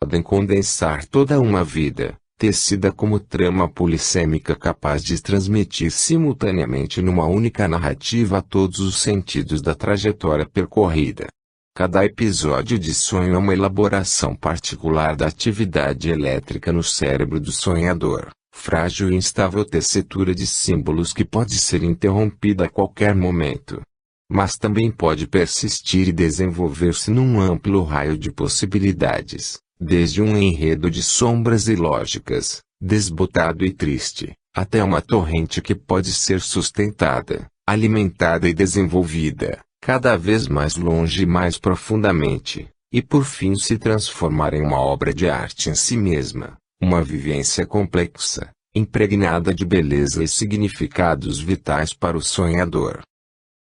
podem condensar toda uma vida, tecida como trama polissêmica capaz de transmitir simultaneamente numa única narrativa todos os sentidos da trajetória percorrida. Cada episódio de sonho é uma elaboração particular da atividade elétrica no cérebro do sonhador, frágil e instável tessitura de símbolos que pode ser interrompida a qualquer momento. Mas também pode persistir e desenvolver-se num amplo raio de possibilidades, desde um enredo de sombras ilógicas, desbotado e triste, até uma torrente que pode ser sustentada, alimentada e desenvolvida, cada vez mais longe e mais profundamente, e por fim se transformar em uma obra de arte em si mesma, uma vivência complexa, impregnada de beleza e significados vitais para o sonhador.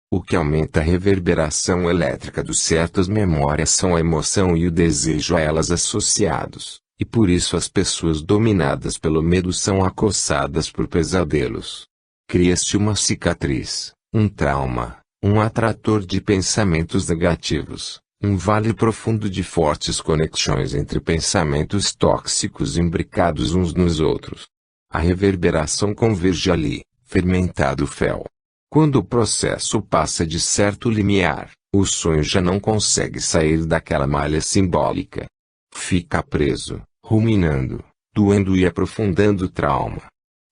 O que aumenta a reverberação elétrica de certas memórias são a emoção e o desejo a elas associados, e por isso as pessoas dominadas pelo medo são acossadas por pesadelos. Cria-se uma cicatriz, um trauma, um atrator de pensamentos negativos, um vale profundo de fortes conexões entre pensamentos tóxicos imbricados uns nos outros. A reverberação converge ali, fermentado fel. Quando o processo passa de certo limiar, o sonho já não consegue sair daquela malha simbólica. Fica preso, ruminando, doendo e aprofundando o trauma.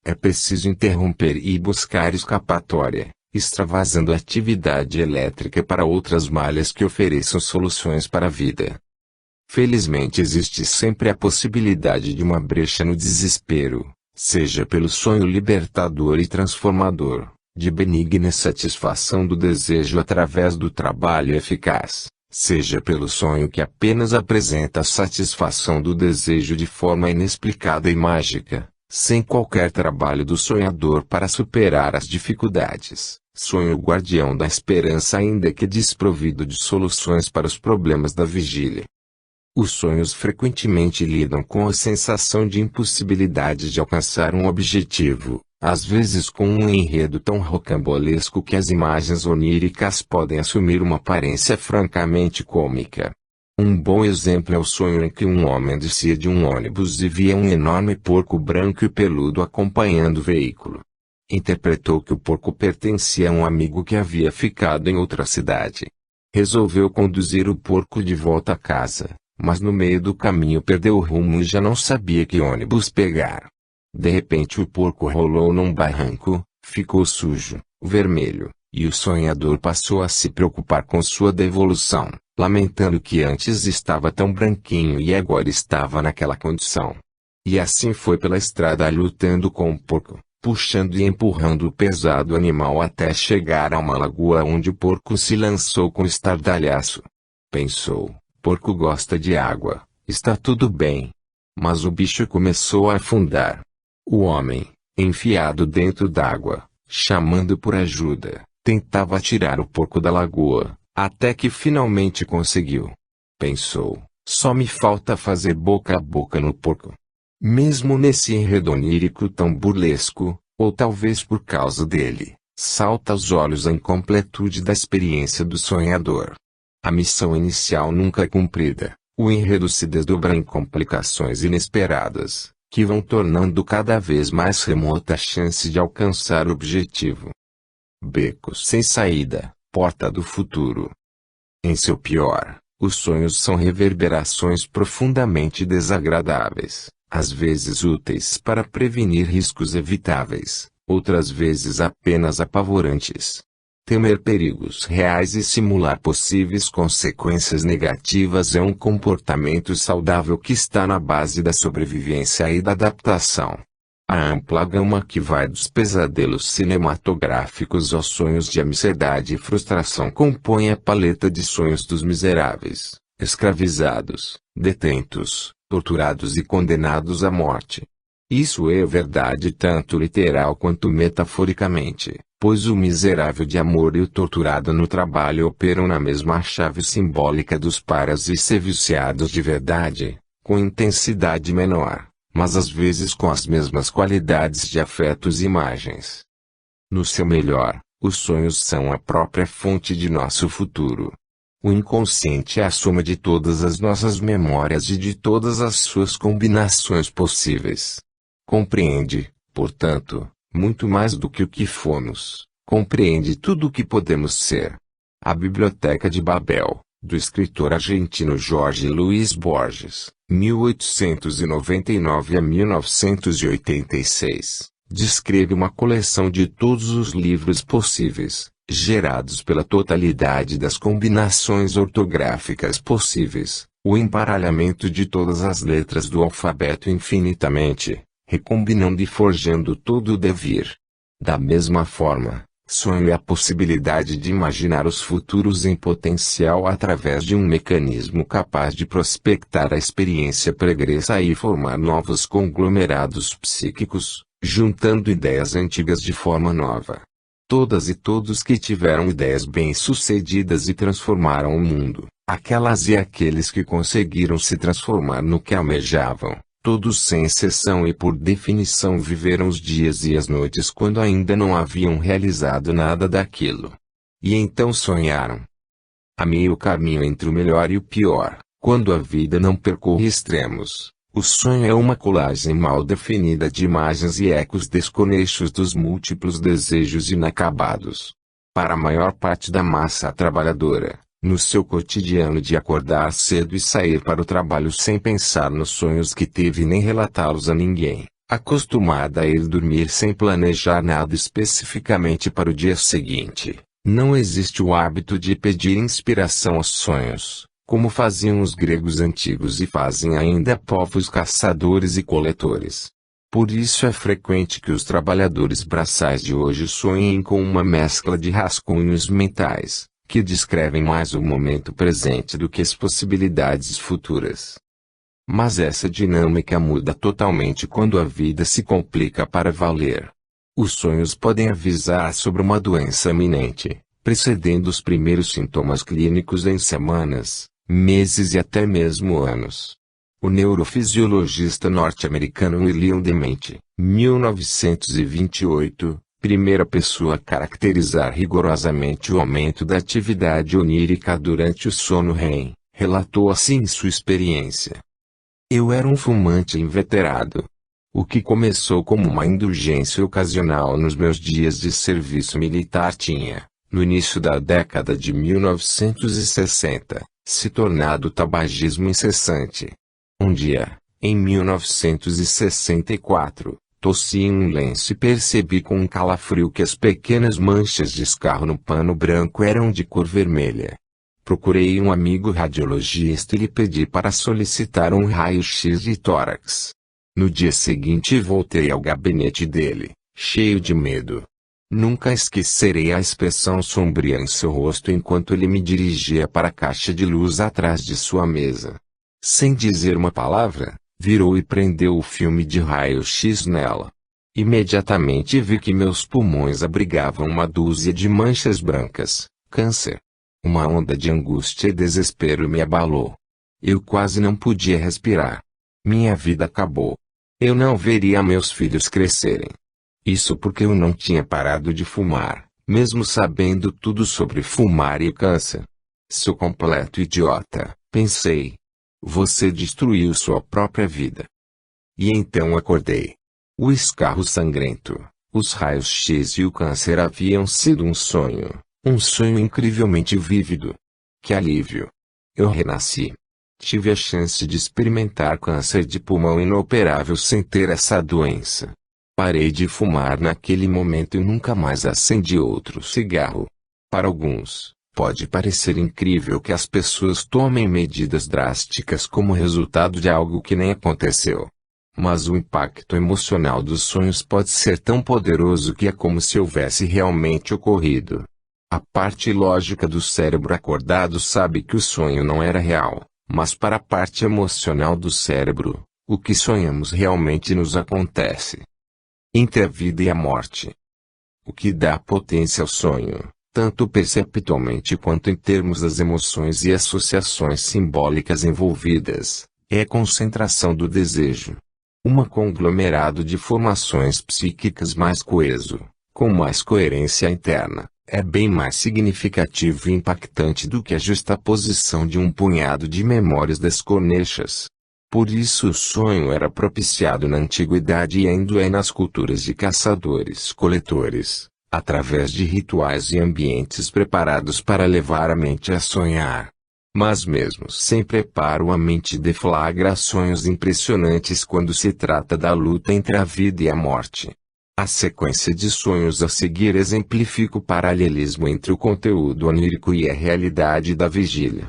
É preciso interromper e buscar escapatória, extravasando a atividade elétrica para outras malhas que ofereçam soluções para a vida. Felizmente existe sempre a possibilidade de uma brecha no desespero, seja pelo sonho libertador e transformador, de benigna satisfação do desejo através do trabalho eficaz, seja pelo sonho que apenas apresenta a satisfação do desejo de forma inexplicada e mágica, sem qualquer trabalho do sonhador para superar as dificuldades, sonho guardião da esperança ainda que desprovido de soluções para os problemas da vigília. Os sonhos frequentemente lidam com a sensação de impossibilidade de alcançar um objetivo, às vezes com um enredo tão rocambolesco que as imagens oníricas podem assumir uma aparência francamente cômica. Um bom exemplo é o sonho em que um homem descia de um ônibus e via um enorme porco branco e peludo acompanhando o veículo. Interpretou que o porco pertencia a um amigo que havia ficado em outra cidade. Resolveu conduzir o porco de volta a casa, mas no meio do caminho perdeu o rumo e já não sabia que ônibus pegar. De repente o porco rolou num barranco, ficou sujo, vermelho, e o sonhador passou a se preocupar com sua devolução, lamentando que antes estava tão branquinho e agora estava naquela condição. E assim foi pela estrada lutando com o porco, puxando e empurrando o pesado animal até chegar a uma lagoa onde o porco se lançou com estardalhaço. Pensou, porco gosta de água, está tudo bem. Mas o bicho começou a afundar. O homem, enfiado dentro d'água, chamando por ajuda, tentava tirar o porco da lagoa, até que finalmente conseguiu. Pensou, só me falta fazer boca a boca no porco. Mesmo nesse enredo onírico tão burlesco, ou talvez por causa dele, salta aos olhos a incompletude da experiência do sonhador. A missão inicial nunca é cumprida, o enredo se desdobra em complicações inesperadas, que vão tornando cada vez mais remota a chance de alcançar o objetivo. Becos sem saída, porta do futuro. Em seu pior, os sonhos são reverberações profundamente desagradáveis, às vezes úteis para prevenir riscos evitáveis, outras vezes apenas apavorantes. Temer perigos reais e simular possíveis consequências negativas é um comportamento saudável que está na base da sobrevivência e da adaptação. A ampla gama que vai dos pesadelos cinematográficos aos sonhos de ansiedade e frustração compõe a paleta de sonhos dos miseráveis, escravizados, detentos, torturados e condenados à morte. Isso é verdade tanto literal quanto metaforicamente, pois o miserável de amor e o torturado no trabalho operam na mesma chave simbólica dos paras e ser viciados de verdade, com intensidade menor, mas às vezes com as mesmas qualidades de afetos e imagens. No seu melhor, os sonhos são a própria fonte de nosso futuro. O inconsciente é a soma de todas as nossas memórias e de todas as suas combinações possíveis. Compreende, portanto, muito mais do que o que fomos, compreende tudo o que podemos ser. A Biblioteca de Babel, do escritor argentino Jorge Luis Borges, 1899 a 1986, descreve uma coleção de todos os livros possíveis, gerados pela totalidade das combinações ortográficas possíveis, o embaralhamento de todas as letras do alfabeto infinitamente, recombinando e forjando todo o devir. Da mesma forma, sonho é a possibilidade de imaginar os futuros em potencial através de um mecanismo capaz de prospectar a experiência pregressa e formar novos conglomerados psíquicos, juntando ideias antigas de forma nova. Todas e todos que tiveram ideias bem-sucedidas e transformaram o mundo, aquelas e aqueles que conseguiram se transformar no que almejavam, todos sem exceção e por definição viveram os dias e as noites quando ainda não haviam realizado nada daquilo. E então sonharam. A meio caminho entre o melhor e o pior, quando a vida não percorre extremos. O sonho é uma colagem mal definida de imagens e ecos desconexos dos múltiplos desejos inacabados. Para a maior parte da massa trabalhadora, no seu cotidiano de acordar cedo e sair para o trabalho sem pensar nos sonhos que teve nem relatá-los a ninguém, acostumada a ir dormir sem planejar nada especificamente para o dia seguinte, não existe o hábito de pedir inspiração aos sonhos, como faziam os gregos antigos e fazem ainda povos caçadores e coletores. Por isso é frequente que os trabalhadores braçais de hoje sonhem com uma mescla de rascunhos mentais, que descrevem mais o momento presente do que as possibilidades futuras. Mas essa dinâmica muda totalmente quando a vida se complica para valer. Os sonhos podem avisar sobre uma doença iminente, precedendo os primeiros sintomas clínicos em semanas, meses e até mesmo anos. O neurofisiologista norte-americano William Dement, 1928, primeira pessoa a caracterizar rigorosamente o aumento da atividade onírica durante o sono REM, relatou assim sua experiência. Eu era um fumante inveterado. O que começou como uma indulgência ocasional nos meus dias de serviço militar tinha, no início da década de 1960, se tornado tabagismo incessante. Um dia, em 1964, tossi em um lenço e percebi com um calafrio que as pequenas manchas de escarro no pano branco eram de cor vermelha. Procurei um amigo radiologista e lhe pedi para solicitar um raio-x de tórax. No dia seguinte voltei ao gabinete dele, cheio de medo. Nunca esquecerei a expressão sombria em seu rosto enquanto ele me dirigia para a caixa de luz atrás de sua mesa. Sem dizer uma palavra, virou e prendeu o filme de raio-x nela. Imediatamente vi que meus pulmões abrigavam uma dúzia de manchas brancas, câncer. Uma onda de angústia e desespero me abalou. Eu quase não podia respirar. Minha vida acabou. Eu não veria meus filhos crescerem. Isso porque eu não tinha parado de fumar, mesmo sabendo tudo sobre fumar e câncer. Sou completo idiota, pensei. Você destruiu sua própria vida. E então acordei. O escarro sangrento, os raios-x e o câncer haviam sido um sonho incrivelmente vívido. Que alívio! Eu renasci. Tive a chance de experimentar câncer de pulmão inoperável sem ter essa doença. Parei de fumar naquele momento e nunca mais acendi outro cigarro. Para alguns, pode parecer incrível que as pessoas tomem medidas drásticas como resultado de algo que nem aconteceu. Mas o impacto emocional dos sonhos pode ser tão poderoso que é como se houvesse realmente ocorrido. A parte lógica do cérebro acordado sabe que o sonho não era real, mas para a parte emocional do cérebro, o que sonhamos realmente nos acontece. Entre a vida e a morte. O que dá potência ao sonho, tanto perceptualmente quanto em termos das emoções e associações simbólicas envolvidas, é a concentração do desejo. Um conglomerado de formações psíquicas mais coeso, com mais coerência interna, é bem mais significativo e impactante do que a justaposição de um punhado de memórias desconexas. Por isso o sonho era propiciado na antiguidade e ainda é nas culturas de caçadores-coletores, através de rituais e ambientes preparados para levar a mente a sonhar. Mas mesmo sem preparo a mente deflagra sonhos impressionantes quando se trata da luta entre a vida e a morte. A sequência de sonhos a seguir exemplifica o paralelismo entre o conteúdo onírico e a realidade da vigília.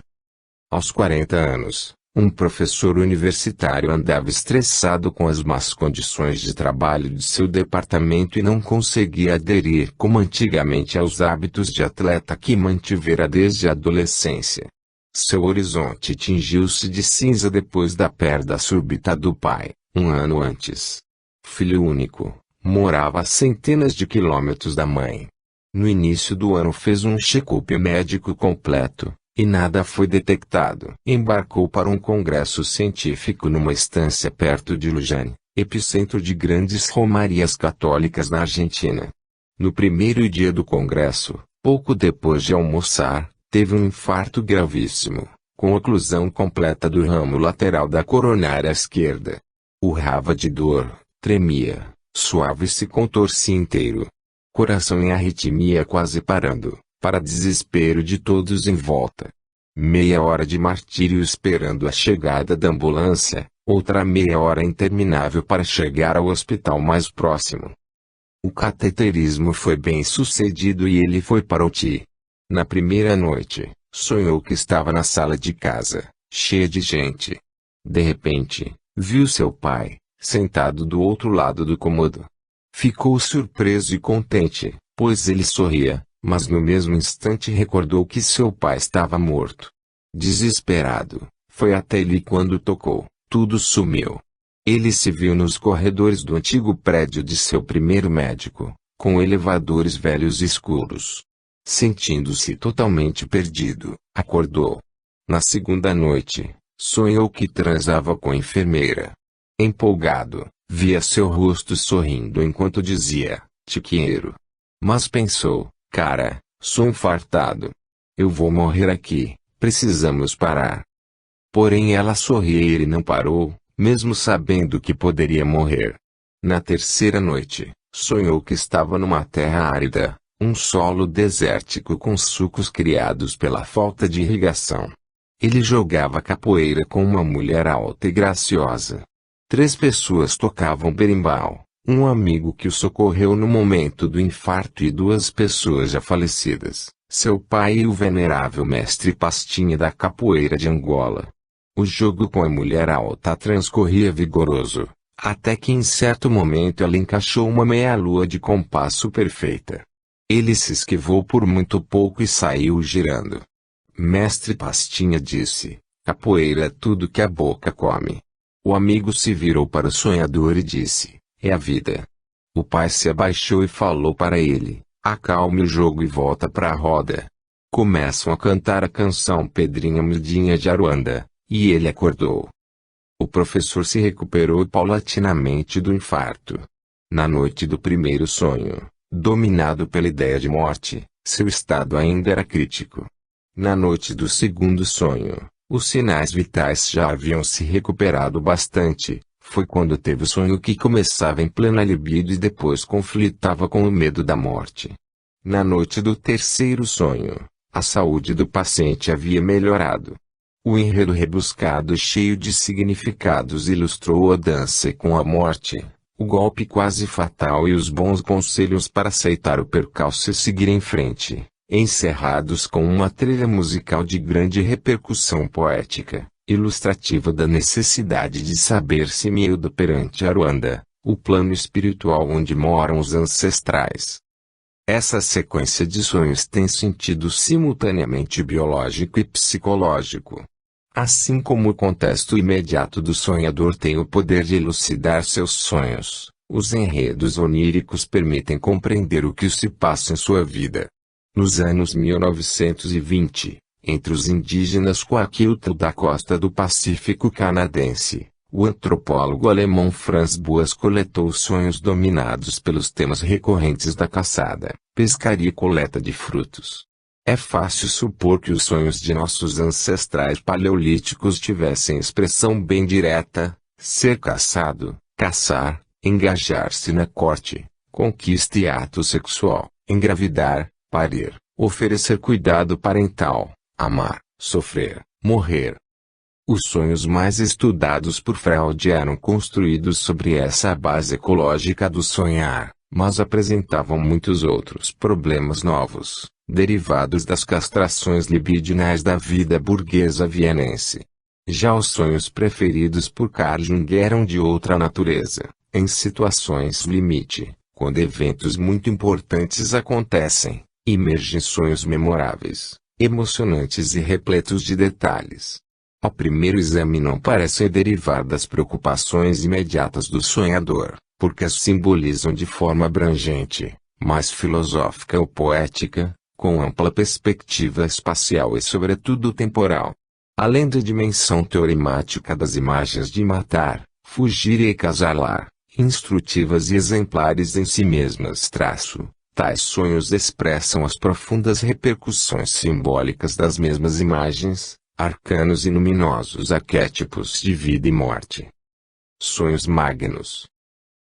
Aos 40 anos, um professor universitário andava estressado com as más condições de trabalho de seu departamento e não conseguia aderir como antigamente aos hábitos de atleta que mantivera desde a adolescência. Seu horizonte tingiu-se de cinza depois da perda súbita do pai, um ano antes. Filho único, morava a centenas de quilômetros da mãe. No início do ano fez um check-up médico completo, e nada foi detectado. Embarcou para um congresso científico numa estância perto de Luján, epicentro de grandes romarias católicas na Argentina. No primeiro dia do congresso, pouco depois de almoçar, teve um infarto gravíssimo, com oclusão completa do ramo lateral da coronária esquerda. Urrava de dor, tremia, suava e se contorcia inteiro. Coração em arritmia quase parando, para desespero de todos em volta. Meia hora de martírio esperando a chegada da ambulância, outra meia hora interminável para chegar ao hospital mais próximo. O cateterismo foi bem sucedido e ele foi para o UTI. Na primeira noite, sonhou que estava na sala de casa, cheia de gente. De repente, viu seu pai, sentado do outro lado do cômodo. Ficou surpreso e contente, pois ele sorria, mas no mesmo instante recordou que seu pai estava morto. Desesperado, foi até ele e quando tocou, tudo sumiu. Ele se viu nos corredores do antigo prédio de seu primeiro médico, com elevadores velhos e escuros. Sentindo-se totalmente perdido, acordou. Na segunda noite, sonhou que transava com a enfermeira. Empolgado, via seu rosto sorrindo enquanto dizia, "Te quero." Mas pensou, cara, sou infartado. Eu vou morrer aqui, precisamos parar. Porém ela sorria e ele não parou, mesmo sabendo que poderia morrer. Na terceira noite, sonhou que estava numa terra árida, um solo desértico com sucos criados pela falta de irrigação. Ele jogava capoeira com uma mulher alta e graciosa. 3 pessoas tocavam berimbau, um amigo que o socorreu no momento do infarto e 2 pessoas já falecidas, seu pai e o venerável mestre Pastinha da capoeira de Angola. O jogo com a mulher alta transcorria vigoroso, até que em certo momento ela encaixou uma meia-lua de compasso perfeita. Ele se esquivou por muito pouco e saiu girando. Mestre Pastinha disse, capoeira é tudo que a boca come. O amigo se virou para o sonhador e disse, é a vida. O pai se abaixou e falou para ele, acalme o jogo e volta para a roda. Começam a cantar a canção Pedrinha Mudinha de Aruanda, e ele acordou. O professor se recuperou paulatinamente do infarto. Na noite do primeiro sonho, dominado pela ideia de morte, seu estado ainda era crítico. Na noite do segundo sonho, os sinais vitais já haviam se recuperado bastante. Foi quando teve o sonho que começava em plena libido e depois conflitava com o medo da morte. Na noite do terceiro sonho, a saúde do paciente havia melhorado. O enredo rebuscado e cheio de significados ilustrou a dança com a morte, o golpe quase fatal e os bons conselhos para aceitar o percalço e seguir em frente, encerrados com uma trilha musical de grande repercussão poética, ilustrativa da necessidade de saber-se humilde perante Aruanda, o plano espiritual onde moram os ancestrais. Essa sequência de sonhos tem sentido simultaneamente biológico e psicológico. Assim como o contexto imediato do sonhador tem o poder de elucidar seus sonhos, os enredos oníricos permitem compreender o que se passa em sua vida. Nos anos 1920, entre os indígenas Coaquilta da costa do Pacífico canadense, O antropólogo alemão Franz Boas coletou os sonhos dominados pelos temas recorrentes da caçada, pescaria e coleta de frutos. É fácil supor que os sonhos de nossos ancestrais paleolíticos tivessem expressão bem direta: ser caçado, caçar, engajar-se na corte, conquista e ato sexual, engravidar, parir, oferecer cuidado parental, amar, sofrer, morrer. Os sonhos mais estudados por Freud eram construídos sobre essa base ecológica do sonhar, mas apresentavam muitos outros problemas novos, derivados das castrações libidinais da vida burguesa vienense. Já os sonhos preferidos por Carl Jung eram de outra natureza, em situações limite, quando eventos muito importantes acontecem, emergem sonhos memoráveis, emocionantes e repletos de detalhes. Ao primeiro exame não parecem derivar das preocupações imediatas do sonhador, porque as simbolizam de forma abrangente, mais filosófica ou poética, com ampla perspectiva espacial e sobretudo temporal. Além da dimensão teorimática das imagens de matar, fugir e acasalar, instrutivas e exemplares em si mesmas tais sonhos expressam as profundas repercussões simbólicas das mesmas imagens, arcanos e luminosos arquétipos de vida e morte. Sonhos magnos.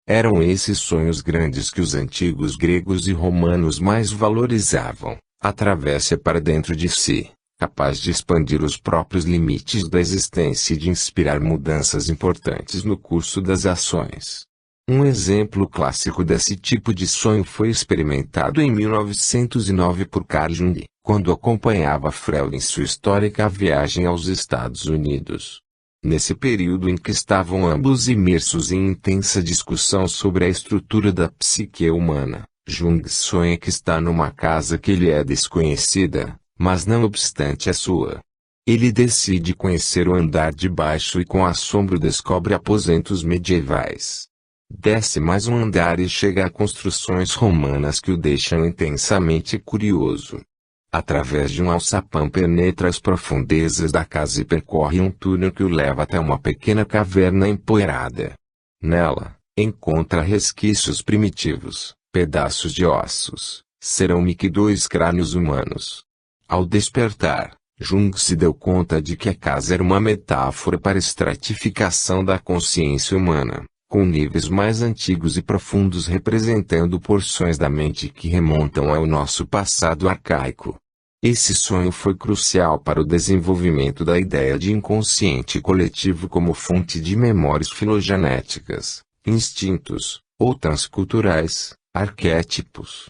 Eram esses sonhos grandes que os antigos gregos e romanos mais valorizavam, a travessa para dentro de si, capaz de expandir os próprios limites da existência e de inspirar mudanças importantes no curso das ações. Um exemplo clássico desse tipo de sonho foi experimentado em 1909 por Carl Jung, quando acompanhava Freud em sua histórica viagem aos Estados Unidos. Nesse período em que estavam ambos imersos em intensa discussão sobre a estrutura da psique humana, Jung sonha que está numa casa que lhe é desconhecida, mas não obstante é sua. Ele decide conhecer o andar de baixo e com assombro descobre aposentos medievais. Desce mais um andar e chega a construções romanas que o deixam intensamente curioso. Através de um alçapão penetra as profundezas da casa e percorre um túnel que o leva até uma pequena caverna empoeirada. Nela, encontra resquícios primitivos, pedaços de ossos, cerâmica e 2 crânios humanos. Ao despertar, Jung se deu conta de que a casa era uma metáfora para a estratificação da consciência humana, com níveis mais antigos e profundos representando porções da mente que remontam ao nosso passado arcaico. Esse sonho foi crucial para o desenvolvimento da ideia de inconsciente coletivo como fonte de memórias filogenéticas, instintos, ou transculturais, arquétipos.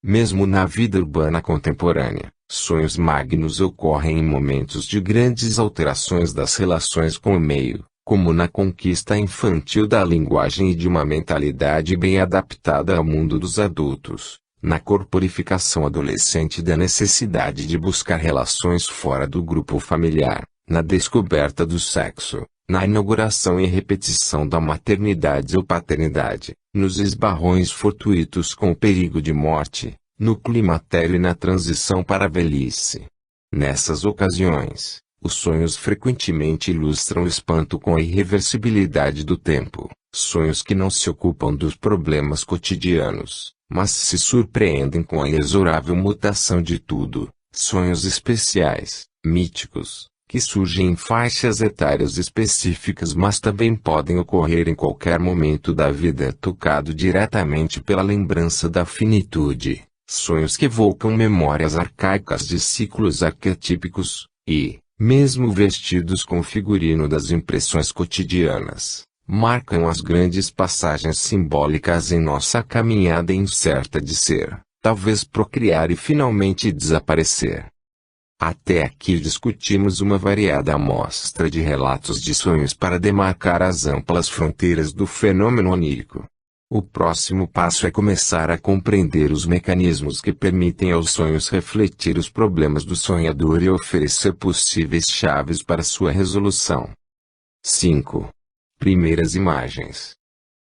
Mesmo na vida urbana contemporânea, sonhos magnos ocorrem em momentos de grandes alterações das relações com o meio, como na conquista infantil da linguagem e de uma mentalidade bem adaptada ao mundo dos adultos, na corporificação adolescente da necessidade de buscar relações fora do grupo familiar, na descoberta do sexo, na inauguração e repetição da maternidade ou paternidade, nos esbarrões fortuitos com o perigo de morte, no climatério e na transição para a velhice. Nessas ocasiões, os sonhos frequentemente ilustram o espanto com a irreversibilidade do tempo, sonhos que não se ocupam dos problemas cotidianos, mas se surpreendem com a inexorável mutação de tudo, sonhos especiais, míticos, que surgem em faixas etárias específicas mas também podem ocorrer em qualquer momento da vida tocado diretamente pela lembrança da finitude, sonhos que evocam memórias arcaicas de ciclos arquetípicos, e, mesmo vestidos com o figurino das impressões cotidianas, marcam as grandes passagens simbólicas em nossa caminhada incerta de ser, talvez procriar e finalmente desaparecer. Até aqui discutimos uma variada amostra de relatos de sonhos para demarcar as amplas fronteiras do fenômeno onírico. O próximo passo é começar a compreender os mecanismos que permitem aos sonhos refletir os problemas do sonhador e oferecer possíveis chaves para sua resolução. 5. Primeiras imagens.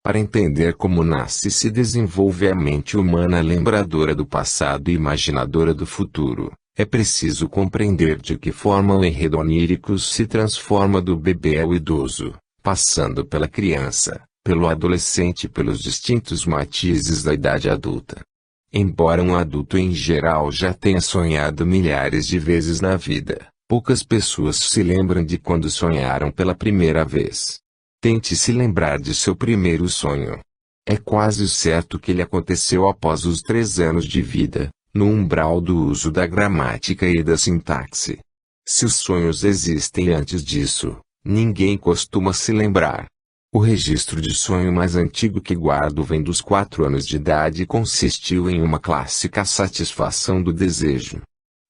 Para entender como nasce e se desenvolve a mente humana lembradora do passado e imaginadora do futuro, é preciso compreender de que forma o enredo onírico se transforma do bebê ao idoso, passando pela criança, pelo adolescente e pelos distintos matizes da idade adulta. Embora um adulto em geral já tenha sonhado milhares de vezes na vida, poucas pessoas se lembram de quando sonharam pela primeira vez. Tente se lembrar de seu primeiro sonho. É quase certo que ele aconteceu após os 3 anos de vida, no umbral do uso da gramática e da sintaxe. Se os sonhos existem antes disso, ninguém costuma se lembrar. O registro de sonho mais antigo que guardo vem dos 4 anos de idade e consistiu em uma clássica satisfação do desejo.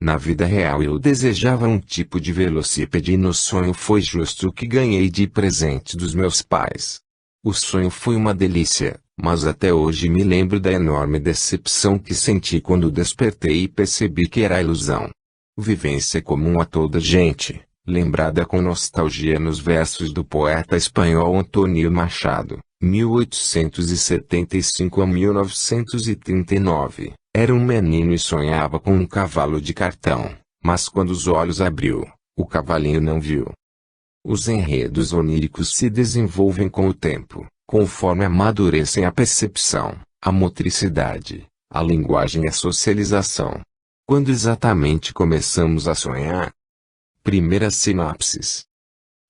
Na vida real eu desejava um tipo de velocípede e no sonho foi justo o que ganhei de presente dos meus pais. O sonho foi uma delícia, mas até hoje me lembro da enorme decepção que senti quando despertei e percebi que era ilusão. Vivência comum a toda gente, lembrada com nostalgia nos versos do poeta espanhol Antonio Machado, 1875 a 1939. Era um menino e sonhava com um cavalo de cartão, mas quando os olhos abriu, o cavalinho não viu. Os enredos oníricos se desenvolvem com o tempo, conforme amadurecem a percepção, a motricidade, a linguagem e a socialização. Quando exatamente começamos a sonhar? Primeiras sinapses.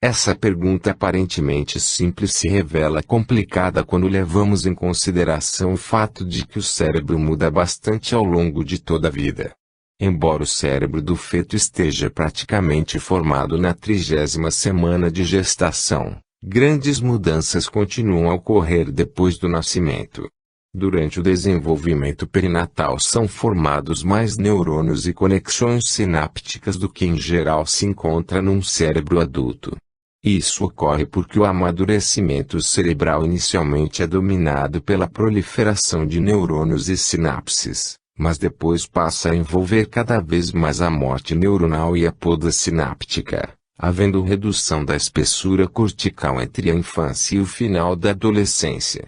Essa pergunta aparentemente simples se revela complicada quando levamos em consideração o fato de que o cérebro muda bastante ao longo de toda a vida. Embora o cérebro do feto esteja praticamente formado na 30ª semana de gestação, grandes mudanças continuam a ocorrer depois do nascimento. Durante o desenvolvimento perinatal são formados mais neurônios e conexões sinápticas do que em geral se encontra num cérebro adulto. Isso ocorre porque o amadurecimento cerebral inicialmente é dominado pela proliferação de neurônios e sinapses, mas depois passa a envolver cada vez mais a morte neuronal e a poda sináptica, havendo redução da espessura cortical entre a infância e o final da adolescência.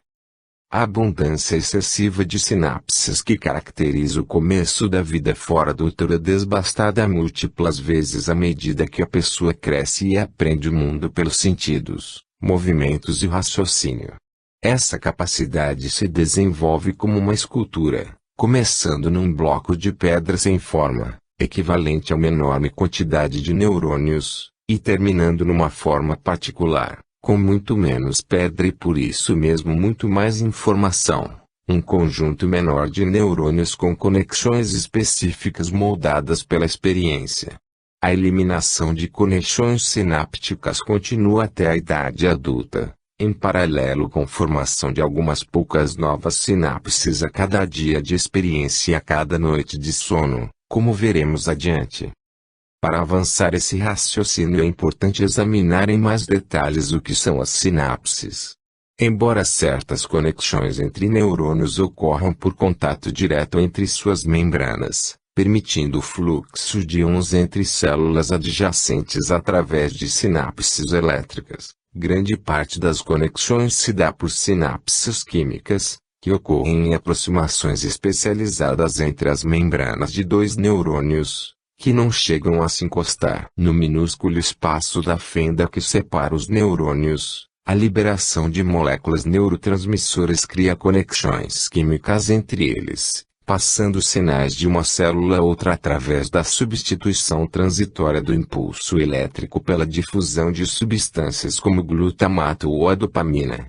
A abundância excessiva de sinapses que caracteriza o começo da vida fora do útero é devastada múltiplas vezes à medida que a pessoa cresce e aprende o mundo pelos sentidos, movimentos e raciocínio. Essa capacidade se desenvolve como uma escultura, começando num bloco de pedra sem forma, equivalente a uma enorme quantidade de neurônios, e terminando numa forma particular, com muito menos pedra e por isso mesmo muito mais informação, um conjunto menor de neurônios com conexões específicas moldadas pela experiência. A eliminação de conexões sinápticas continua até a idade adulta, em paralelo com a formação de algumas poucas novas sinapses a cada dia de experiência e a cada noite de sono, como veremos adiante. Para avançar esse raciocínio é importante examinar em mais detalhes o que são as sinapses. Embora certas conexões entre neurônios ocorram por contato direto entre suas membranas, permitindo o fluxo de íons entre células adjacentes através de sinapses elétricas, grande parte das conexões se dá por sinapses químicas, que ocorrem em aproximações especializadas entre as membranas de 2 neurônios, que não chegam a se encostar no minúsculo espaço da fenda que separa os neurônios. A liberação de moléculas neurotransmissoras cria conexões químicas entre eles, passando sinais de uma célula a outra através da substituição transitória do impulso elétrico pela difusão de substâncias como glutamato ou a dopamina.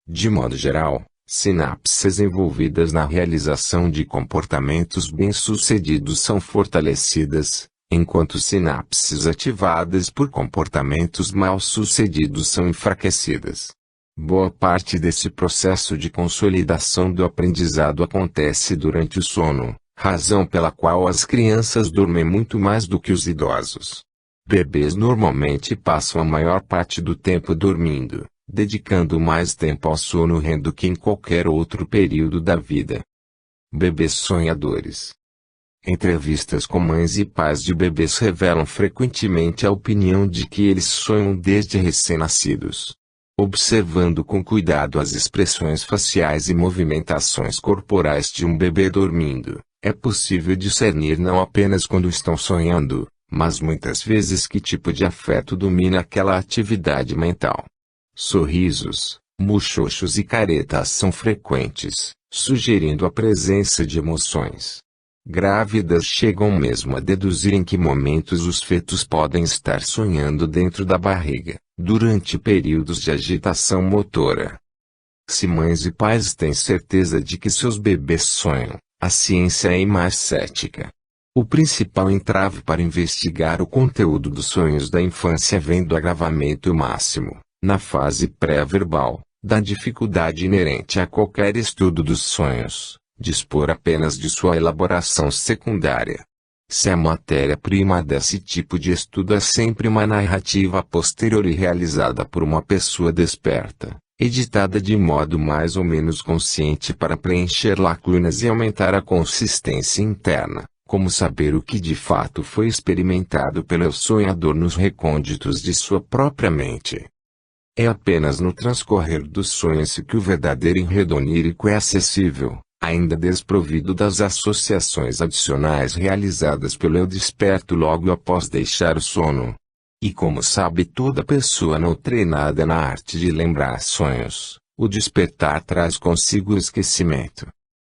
De modo geral, sinapses envolvidas na realização de comportamentos bem-sucedidos são fortalecidas, enquanto sinapses ativadas por comportamentos mal-sucedidos são enfraquecidas. Boa parte desse processo de consolidação do aprendizado acontece durante o sono, razão pela qual as crianças dormem muito mais do que os idosos. Bebês normalmente passam a maior parte do tempo dormindo, dedicando mais tempo ao sono REM do que em qualquer outro período da vida. Bebês sonhadores. Entrevistas com mães e pais de bebês revelam frequentemente a opinião de que eles sonham desde recém-nascidos. Observando com cuidado as expressões faciais e movimentações corporais de um bebê dormindo, é possível discernir não apenas quando estão sonhando, mas muitas vezes que tipo de afeto domina aquela atividade mental. Sorrisos, muxoxos e caretas são frequentes, sugerindo a presença de emoções. Grávidas chegam mesmo a deduzir em que momentos os fetos podem estar sonhando dentro da barriga, durante períodos de agitação motora. Se mães e pais têm certeza de que seus bebês sonham, a ciência é mais cética. O principal entrave para investigar o conteúdo dos sonhos da infância vem do agravamento máximo, na fase pré-verbal, da dificuldade inerente a qualquer estudo dos sonhos, dispor apenas de sua elaboração secundária. Se a matéria-prima desse tipo de estudo é sempre uma narrativa posterior e realizada por uma pessoa desperta, editada de modo mais ou menos consciente para preencher lacunas e aumentar a consistência interna, como saber o que de fato foi experimentado pelo sonhador nos recônditos de sua própria mente. É apenas no transcorrer dos sonhos que o verdadeiro enredo onírico é acessível, ainda desprovido das associações adicionais realizadas pelo eu desperto logo após deixar o sono. E como sabe toda pessoa não treinada na arte de lembrar sonhos, o despertar traz consigo o esquecimento.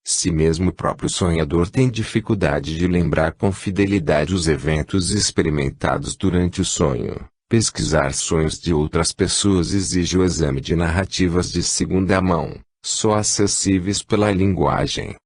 Se mesmo o próprio sonhador tem dificuldade de lembrar com fidelidade os eventos experimentados durante o sonho, pesquisar sonhos de outras pessoas exige o exame de narrativas de segunda mão, só acessíveis pela linguagem.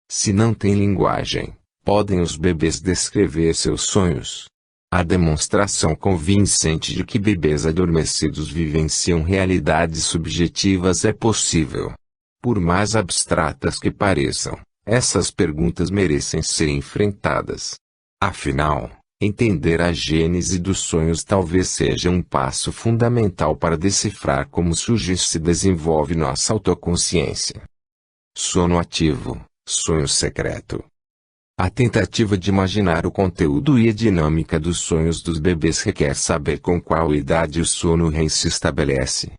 Se não tem linguagem, podem os bebês descrever seus sonhos? A demonstração convincente de que bebês adormecidos vivenciam realidades subjetivas é possível. Por mais abstratas que pareçam, essas perguntas merecem ser enfrentadas. Afinal, entender a gênese dos sonhos talvez seja um passo fundamental para decifrar como surge e se desenvolve nossa autoconsciência. Sono ativo, sonho secreto. A tentativa de imaginar o conteúdo e a dinâmica dos sonhos dos bebês requer saber com qual idade o sono REM se estabelece.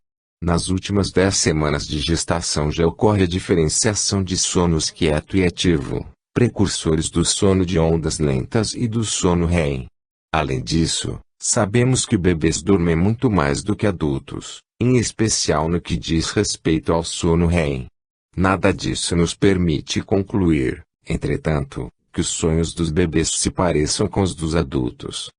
Nas últimas 10 semanas de gestação já ocorre a diferenciação de sonos quieto e ativo, precursores do sono de ondas lentas e do sono REM. Além disso, sabemos que bebês dormem muito mais do que adultos, em especial no que diz respeito ao sono REM. Nada disso nos permite concluir, entretanto, que os sonhos dos bebês se pareçam com os dos adultos.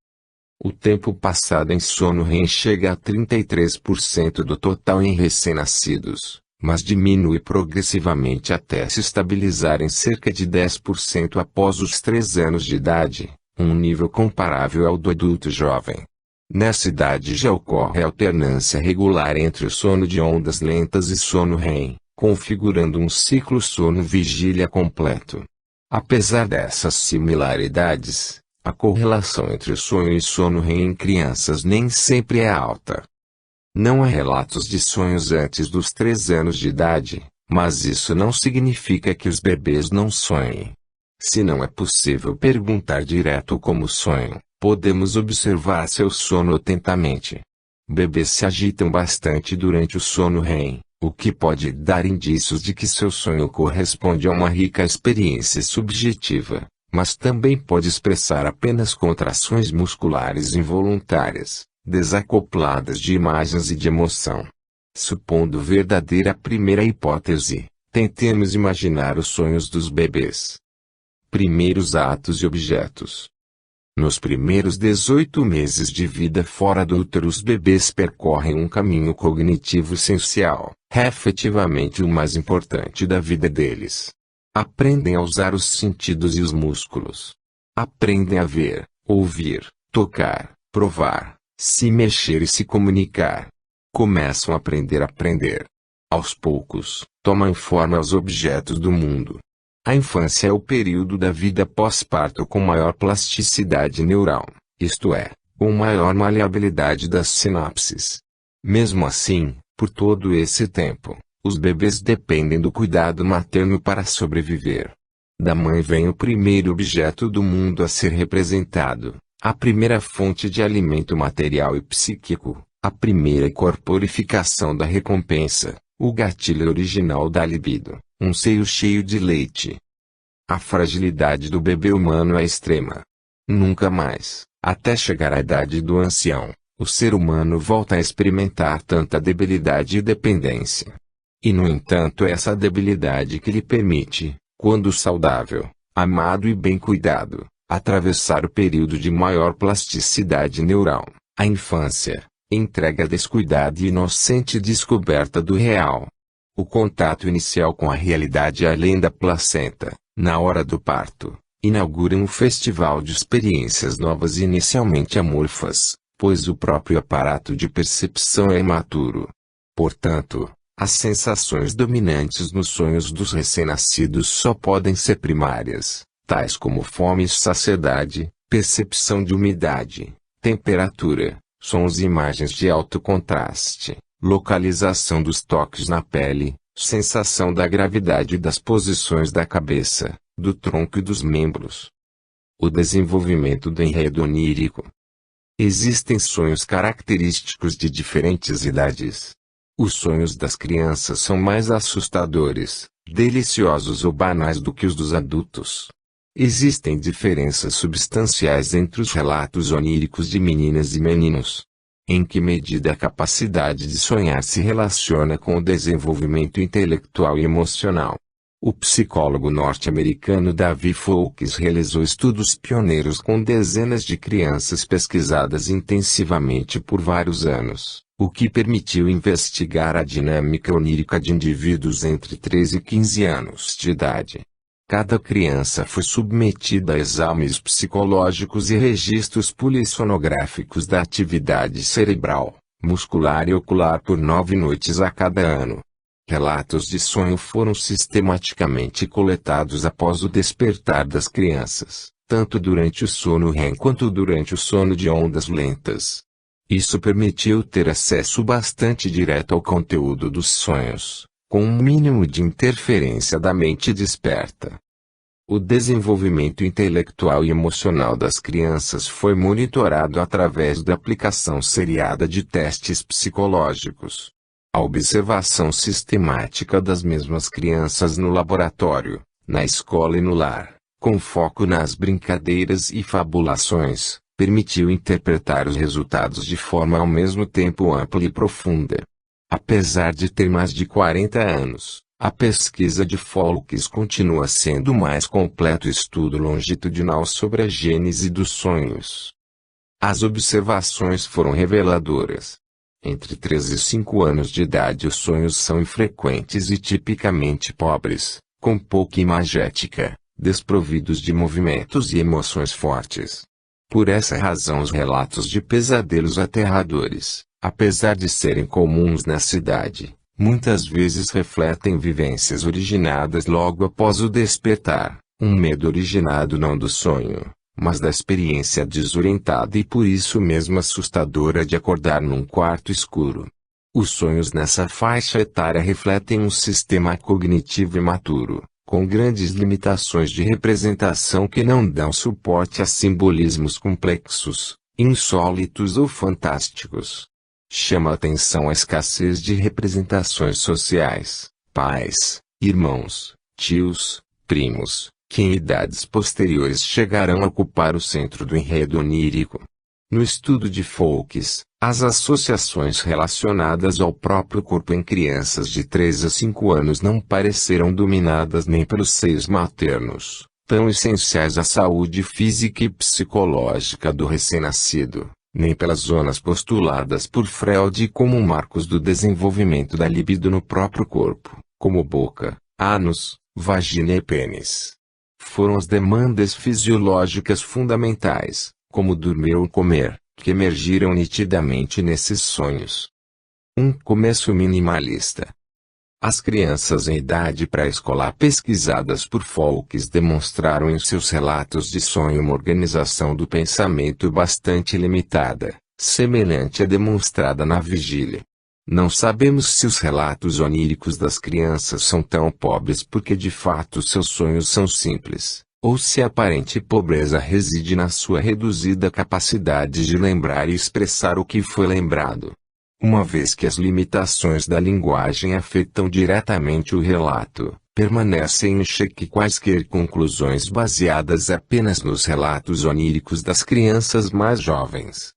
O tempo passado em sono REM chega a 33% do total em recém-nascidos, mas diminui progressivamente até se estabilizar em cerca de 10% após os 3 anos de idade, um nível comparável ao do adulto jovem. Nessa idade já ocorre alternância regular entre o sono de ondas lentas e sono REM, configurando um ciclo sono-vigília completo. Apesar dessas similaridades, a correlação entre o sonho e sono REM em crianças nem sempre é alta. Não há relatos de sonhos antes dos 3 anos de idade, mas isso não significa que os bebês não sonhem. Se não é possível perguntar direto como sonham, podemos observar seu sono atentamente. Bebês se agitam bastante durante o sono REM, o que pode dar indícios de que seu sonho corresponde a uma rica experiência subjetiva, mas também pode expressar apenas contrações musculares involuntárias, desacopladas de imagens e de emoção. Supondo verdadeira a primeira hipótese, tentemos imaginar os sonhos dos bebês. Primeiros atos e objetos. Nos primeiros 18 meses de vida fora do útero, os bebês percorrem um caminho cognitivo essencial, efetivamente o mais importante da vida deles. Aprendem a usar os sentidos e os músculos. Aprendem a ver, ouvir, tocar, provar, se mexer e se comunicar. Começam a aprender. Aos poucos, tomam forma os objetos do mundo. A infância é o período da vida pós-parto com maior plasticidade neural, isto é, com maior maleabilidade das sinapses. Mesmo assim, por todo esse tempo, os bebês dependem do cuidado materno para sobreviver. Da mãe vem o primeiro objeto do mundo a ser representado, a primeira fonte de alimento material e psíquico, a primeira corporificação da recompensa, o gatilho original da libido, um seio cheio de leite. A fragilidade do bebê humano é extrema. Nunca mais, até chegar à idade do ancião, o ser humano volta a experimentar tanta debilidade e dependência. E no entanto é essa debilidade que lhe permite, quando saudável, amado e bem cuidado, atravessar o período de maior plasticidade neural, a infância, entrega descuidada e inocente descoberta do real. O contato inicial com a realidade além da placenta, na hora do parto, inaugura um festival de experiências novas e inicialmente amorfas, pois o próprio aparato de percepção é imaturo. Portanto, as sensações dominantes nos sonhos dos recém-nascidos só podem ser primárias, tais como fome e saciedade, percepção de umidade, temperatura, sons e imagens de alto contraste, localização dos toques na pele, sensação da gravidade e das posições da cabeça, do tronco e dos membros. O desenvolvimento do enredo onírico. Existem sonhos característicos de diferentes idades. Os sonhos das crianças são mais assustadores, deliciosos ou banais do que os dos adultos. Existem diferenças substanciais entre os relatos oníricos de meninas e meninos. Em que medida a capacidade de sonhar se relaciona com o desenvolvimento intelectual e emocional? O psicólogo norte-americano David Foulkes realizou estudos pioneiros com dezenas de crianças pesquisadas intensivamente por vários anos, o que permitiu investigar a dinâmica onírica de indivíduos entre 13 e 15 anos de idade. Cada criança foi submetida a exames psicológicos e registros polissonográficos da atividade cerebral, muscular e ocular por 9 noites a cada ano. Relatos de sonho foram sistematicamente coletados após o despertar das crianças, tanto durante o sono REM quanto durante o sono de ondas lentas. Isso permitiu ter acesso bastante direto ao conteúdo dos sonhos, com um mínimo de interferência da mente desperta. O desenvolvimento intelectual e emocional das crianças foi monitorado através da aplicação seriada de testes psicológicos. A observação sistemática das mesmas crianças no laboratório, na escola e no lar, com foco nas brincadeiras e fabulações, permitiu interpretar os resultados de forma ao mesmo tempo ampla e profunda. Apesar de ter mais de 40 anos, a pesquisa de Foulkes continua sendo o mais completo estudo longitudinal sobre a gênese dos sonhos. As observações foram reveladoras. Entre 3 e 5 anos de idade os sonhos são infrequentes e tipicamente pobres, com pouca imagética, desprovidos de movimentos e emoções fortes. Por essa razão os relatos de pesadelos aterradores, apesar de serem comuns nessa idade, muitas vezes refletem vivências originadas logo após o despertar, um medo originado não do sonho, mas da experiência desorientada e por isso mesmo assustadora de acordar num quarto escuro. Os sonhos nessa faixa etária refletem um sistema cognitivo imaturo, com grandes limitações de representação que não dão suporte a simbolismos complexos, insólitos ou fantásticos. Chama a atenção a escassez de representações sociais, pais, irmãos, tios, primos, que em idades posteriores chegarão a ocupar o centro do enredo onírico. No estudo de Foulkes, as associações relacionadas ao próprio corpo em crianças de 3 a 5 anos não pareceram dominadas nem pelos seios maternos, tão essenciais à saúde física e psicológica do recém-nascido, nem pelas zonas postuladas por Freud como marcos do desenvolvimento da libido no próprio corpo, como boca, ânus, vagina e pênis. Foram as demandas fisiológicas fundamentais, como dormir ou comer, que emergiram nitidamente nesses sonhos. Um começo minimalista. As crianças em idade pré-escolar pesquisadas por Foulkes demonstraram em seus relatos de sonho uma organização do pensamento bastante limitada, semelhante à demonstrada na vigília. Não sabemos se os relatos oníricos das crianças são tão pobres porque de fato seus sonhos são simples, ou se a aparente pobreza reside na sua reduzida capacidade de lembrar e expressar o que foi lembrado. Uma vez que as limitações da linguagem afetam diretamente o relato, permanecem em xeque quaisquer conclusões baseadas apenas nos relatos oníricos das crianças mais jovens.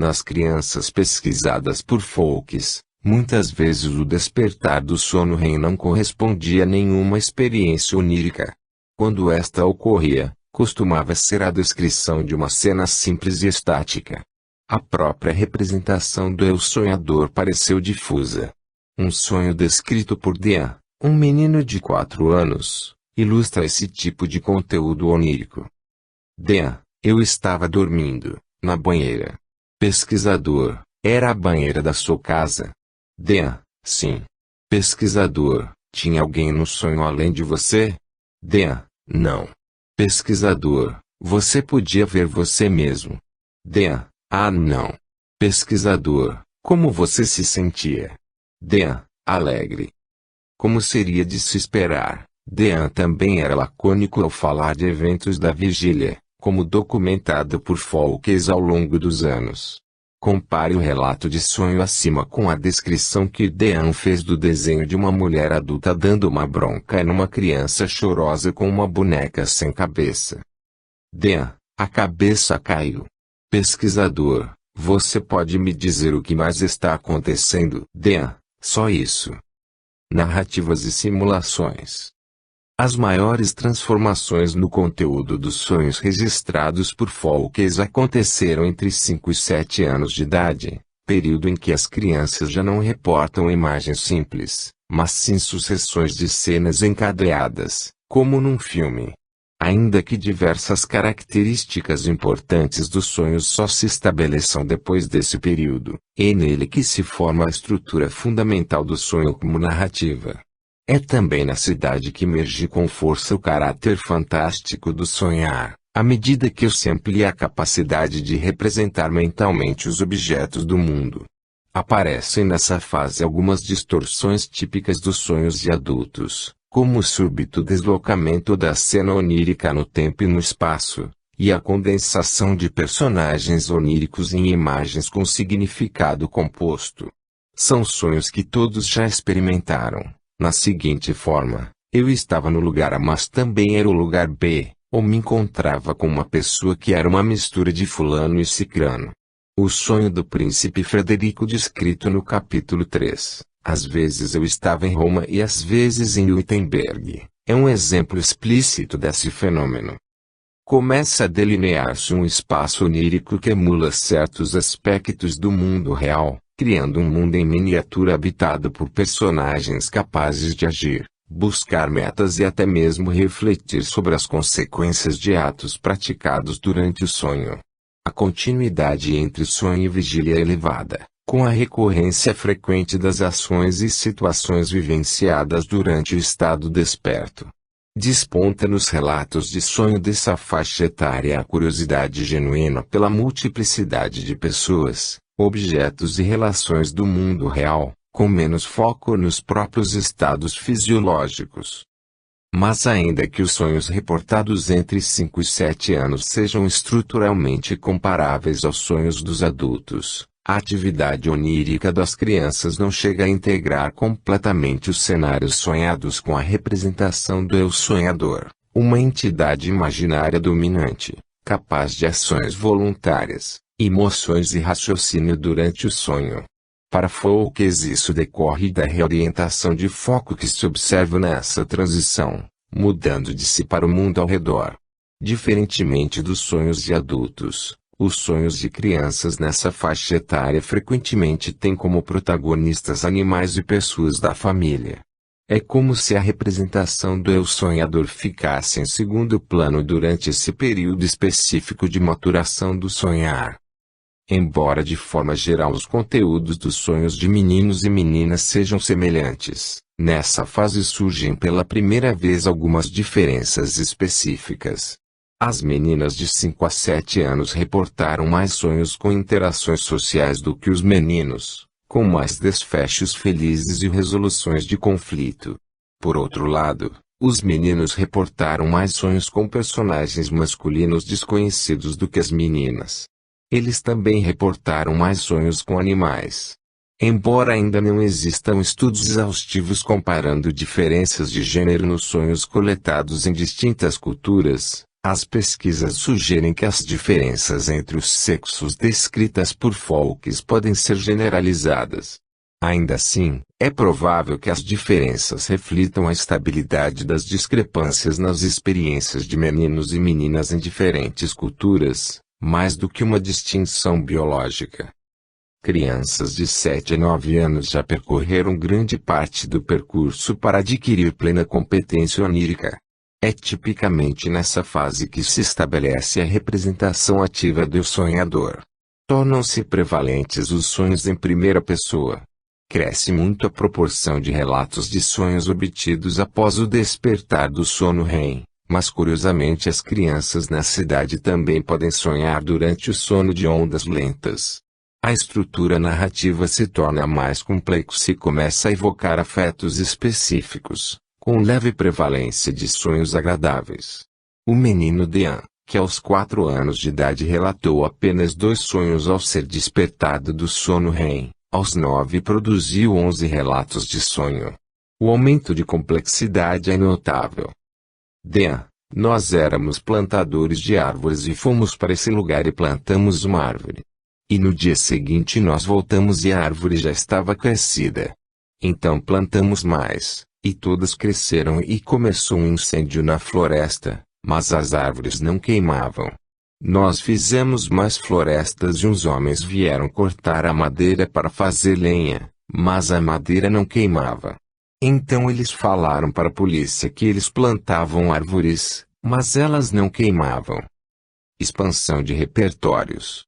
Nas crianças pesquisadas por Fowlkes, muitas vezes o despertar do sono REM não correspondia a nenhuma experiência onírica. Quando esta ocorria, costumava ser a descrição de uma cena simples e estática. A própria representação do eu sonhador pareceu difusa. Um sonho descrito por Dean, um menino de 4 anos, ilustra esse tipo de conteúdo onírico. Dean: eu estava dormindo, na banheira. Pesquisador: era a banheira da sua casa? Dean: sim. Pesquisador: tinha alguém no sonho além de você? Dean: não. Pesquisador: você podia ver você mesmo? Dean: ah, não. Pesquisador: como você se sentia? Dean: alegre. Como seria de se esperar, Dean também era lacônico ao falar de eventos da vigília, como documentado por Fowlkes ao longo dos anos. Compare o relato de sonho acima com a descrição que Dean fez do desenho de uma mulher adulta dando uma bronca numa criança chorosa com uma boneca sem cabeça. Dean: a cabeça caiu. Pesquisador: você pode me dizer o que mais está acontecendo? Dean: só isso. Narrativas e simulações. As maiores transformações no conteúdo dos sonhos registrados por Fowlkes aconteceram entre 5 e 7 anos de idade, período em que as crianças já não reportam imagens simples, mas sim sucessões de cenas encadeadas, como num filme. Ainda que diversas características importantes dos sonhos só se estabeleçam depois desse período, é nele que se forma a estrutura fundamental do sonho como narrativa. É também nessa idade que emerge com força o caráter fantástico do sonhar, à medida que se amplia a capacidade de representar mentalmente os objetos do mundo. Aparecem nessa fase algumas distorções típicas dos sonhos de adultos, como o súbito deslocamento da cena onírica no tempo e no espaço, e a condensação de personagens oníricos em imagens com significado composto. São sonhos que todos já experimentaram, na seguinte forma: eu estava no lugar A mas também era o lugar B, ou me encontrava com uma pessoa que era uma mistura de fulano e cicrano. O sonho do príncipe Frederico descrito no capítulo 3. Às vezes eu estava em Roma e às vezes em Wittenberg, é um exemplo explícito desse fenômeno. Começa a delinear-se um espaço onírico que emula certos aspectos do mundo real, criando um mundo em miniatura habitado por personagens capazes de agir, buscar metas e até mesmo refletir sobre as consequências de atos praticados durante o sonho. A continuidade entre sonho e vigília é elevada, com a recorrência frequente das ações e situações vivenciadas durante o estado desperto. Desponta nos relatos de sonho dessa faixa etária a curiosidade genuína pela multiplicidade de pessoas, objetos e relações do mundo real, com menos foco nos próprios estados fisiológicos. Mas ainda que os sonhos reportados entre 5 e 7 anos sejam estruturalmente comparáveis aos sonhos dos adultos, a atividade onírica das crianças não chega a integrar completamente os cenários sonhados com a representação do eu sonhador, uma entidade imaginária dominante, capaz de ações voluntárias, emoções e raciocínio durante o sonho. Para Fowlkes isso decorre da reorientação de foco que se observa nessa transição, mudando de si para o mundo ao redor. Diferentemente dos sonhos de adultos, os sonhos de crianças nessa faixa etária frequentemente têm como protagonistas animais e pessoas da família. É como se a representação do eu sonhador ficasse em segundo plano durante esse período específico de maturação do sonhar. Embora de forma geral os conteúdos dos sonhos de meninos e meninas sejam semelhantes, nessa fase surgem pela primeira vez algumas diferenças específicas. As meninas de 5 a 7 anos reportaram mais sonhos com interações sociais do que os meninos, com mais desfechos felizes e resoluções de conflito. Por outro lado, os meninos reportaram mais sonhos com personagens masculinos desconhecidos do que as meninas. Eles também reportaram mais sonhos com animais. Embora ainda não existam estudos exaustivos comparando diferenças de gênero nos sonhos coletados em distintas culturas, As pesquisas sugerem que as diferenças entre os sexos descritas por Foucault podem ser generalizadas. Ainda assim, é provável que as diferenças reflitam a estabilidade das discrepâncias nas experiências de meninos e meninas em diferentes culturas, mais do que uma distinção biológica. Crianças de 7 a 9 anos já percorreram grande parte do percurso para adquirir plena competência onírica. É tipicamente nessa fase que se estabelece a representação ativa do sonhador. Tornam-se prevalentes os sonhos em primeira pessoa. Cresce muito a proporção de relatos de sonhos obtidos após o despertar do sono REM, mas curiosamente as crianças nessa idade também podem sonhar durante o sono de ondas lentas. A estrutura narrativa se torna mais complexa e começa a evocar afetos específicos, com leve prevalência de sonhos agradáveis. O menino Dean, que aos 4 anos de idade relatou apenas 2 sonhos ao ser despertado do sono REM, aos 9 produziu 11 relatos de sonho. O aumento de complexidade é notável. Dean, nós éramos plantadores de árvores e fomos para esse lugar e plantamos uma árvore. E no dia seguinte nós voltamos e a árvore já estava crescida. Então plantamos mais, e todas cresceram e começou um incêndio na floresta, mas as árvores não queimavam. Nós fizemos mais florestas e uns homens vieram cortar a madeira para fazer lenha, mas a madeira não queimava. Então eles falaram para a polícia que eles plantavam árvores, mas elas não queimavam. Expansão de repertórios.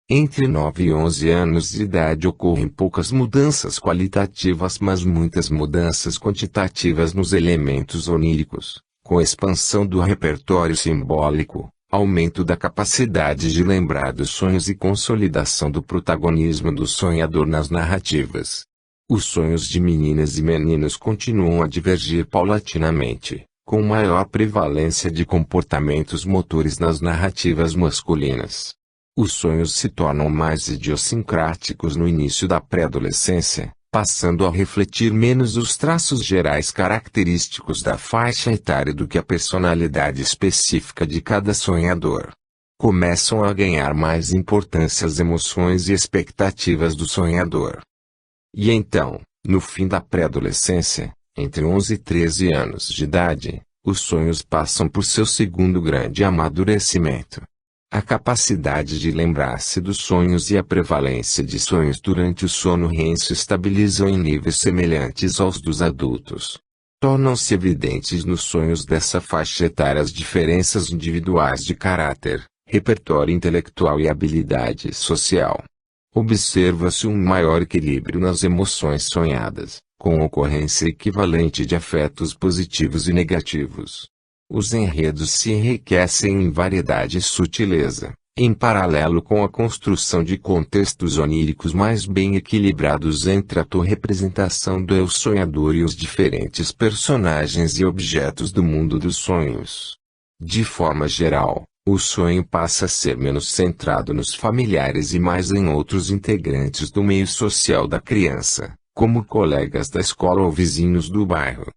Entre 9 e 11 anos de idade ocorrem poucas mudanças qualitativas, mas muitas mudanças quantitativas nos elementos oníricos, com expansão do repertório simbólico, aumento da capacidade de lembrar dos sonhos e consolidação do protagonismo do sonhador nas narrativas. Os sonhos de meninas e meninos continuam a divergir paulatinamente, com maior prevalência de comportamentos motores nas narrativas masculinas. Os sonhos se tornam mais idiosincráticos no início da pré-adolescência, passando a refletir menos os traços gerais característicos da faixa etária do que a personalidade específica de cada sonhador. Começam a ganhar mais importância as emoções e expectativas do sonhador. E então, no fim da pré-adolescência, entre 11 e 13 anos de idade, os sonhos passam por seu segundo grande amadurecimento. A capacidade de lembrar-se dos sonhos e a prevalência de sonhos durante o sono REM se estabilizam em níveis semelhantes aos dos adultos. Tornam-se evidentes nos sonhos dessa faixa etária as diferenças individuais de caráter, repertório intelectual e habilidade social. Observa-se um maior equilíbrio nas emoções sonhadas, com ocorrência equivalente de afetos positivos e negativos. Os enredos se enriquecem em variedade e sutileza, em paralelo com a construção de contextos oníricos mais bem equilibrados entre a representação do eu sonhador e os diferentes personagens e objetos do mundo dos sonhos. De forma geral, o sonho passa a ser menos centrado nos familiares e mais em outros integrantes do meio social da criança, como colegas da escola ou vizinhos do bairro.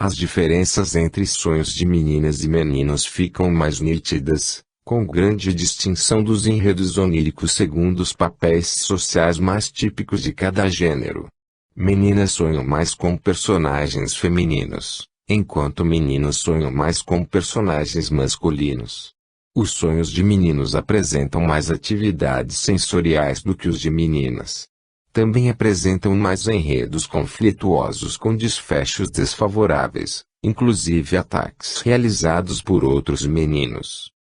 As diferenças entre sonhos de meninas e meninos ficam mais nítidas, com grande distinção dos enredos oníricos segundo os papéis sociais mais típicos de cada gênero. Meninas sonham mais com personagens femininos, enquanto meninos sonham mais com personagens masculinos. Os sonhos de meninos apresentam mais atividades sensoriais do que os de meninas. Também apresentam mais enredos conflituosos com desfechos desfavoráveis, inclusive ataques realizados por outros meninos.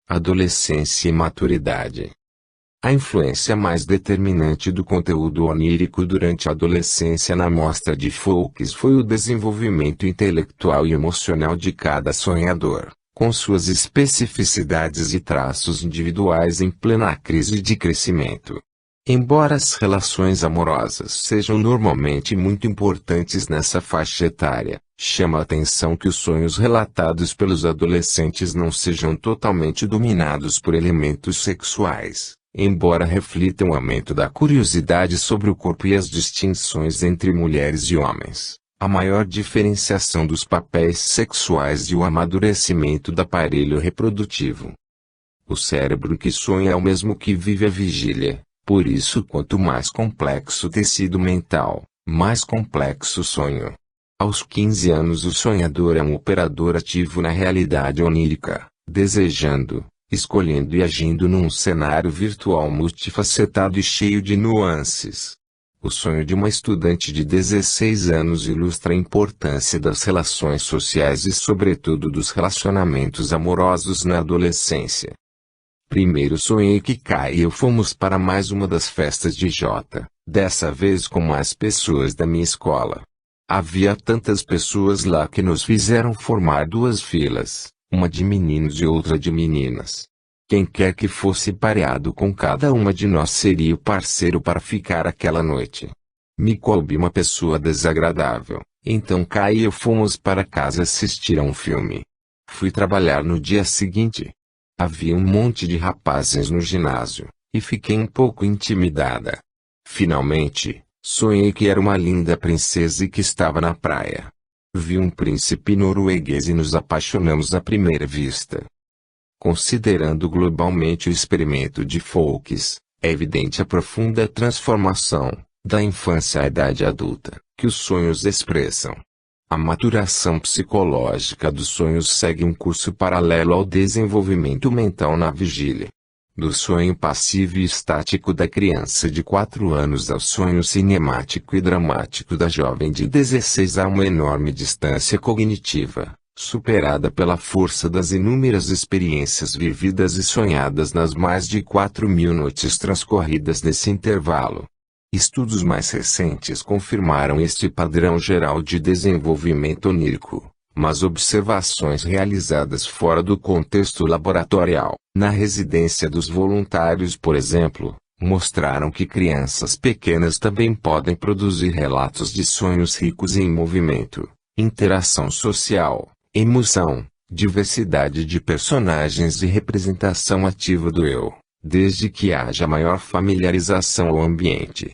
Adolescência e maturidade. A influência mais determinante do conteúdo onírico durante a adolescência na amostra de Foucault foi o desenvolvimento intelectual e emocional de cada sonhador, com suas especificidades e traços individuais em plena crise de crescimento. Embora as relações amorosas sejam normalmente muito importantes nessa faixa etária, chama a atenção que os sonhos relatados pelos adolescentes não sejam totalmente dominados por elementos sexuais, embora reflitam um aumento da curiosidade sobre o corpo e as distinções entre mulheres e homens. a maior diferenciação dos papéis sexuais e o amadurecimento do aparelho reprodutivo. O cérebro que sonha é o mesmo que vive a vigília, por isso quanto mais complexo o tecido mental, mais complexo o sonho. Aos 15 anos o sonhador é um operador ativo na realidade onírica, desejando, escolhendo e agindo num cenário virtual multifacetado e cheio de nuances. O sonho de uma estudante de 16 anos ilustra a importância das relações sociais e sobretudo dos relacionamentos amorosos na adolescência. Primeiro sonhei que Kai e eu fomos para mais uma das festas de Jota, dessa vez com mais pessoas da minha escola. Havia tantas pessoas lá que nos fizeram formar duas filas, uma de meninos e outra de meninas. Quem quer que fosse pareado com cada uma de nós seria o parceiro para ficar aquela noite. Me coube uma pessoa desagradável, então Kai e eu fomos para casa assistir a um filme. Fui trabalhar no dia seguinte. Havia um monte de rapazes no ginásio, e fiquei um pouco intimidada. Finalmente, sonhei que era uma linda princesa e que estava na praia. Vi um príncipe norueguês e nos apaixonamos à primeira vista. Considerando globalmente o experimento de Fowlkes, é evidente a profunda transformação, da infância à idade adulta, que os sonhos expressam. A maturação psicológica dos sonhos segue um curso paralelo ao desenvolvimento mental na vigília. Do sonho passivo e estático da criança de 4 anos ao sonho cinemático e dramático da jovem de 16 há uma enorme distância cognitiva, superada pela força das inúmeras experiências vividas e sonhadas nas mais de 4.000 noites transcorridas nesse intervalo. Estudos mais recentes confirmaram este padrão geral de desenvolvimento onírico, mas observações realizadas fora do contexto laboratorial, na residência dos voluntários por exemplo, mostraram que crianças pequenas também podem produzir relatos de sonhos ricos em movimento, interação social, emoção, diversidade de personagens e representação ativa do eu, desde que haja maior familiarização ao ambiente.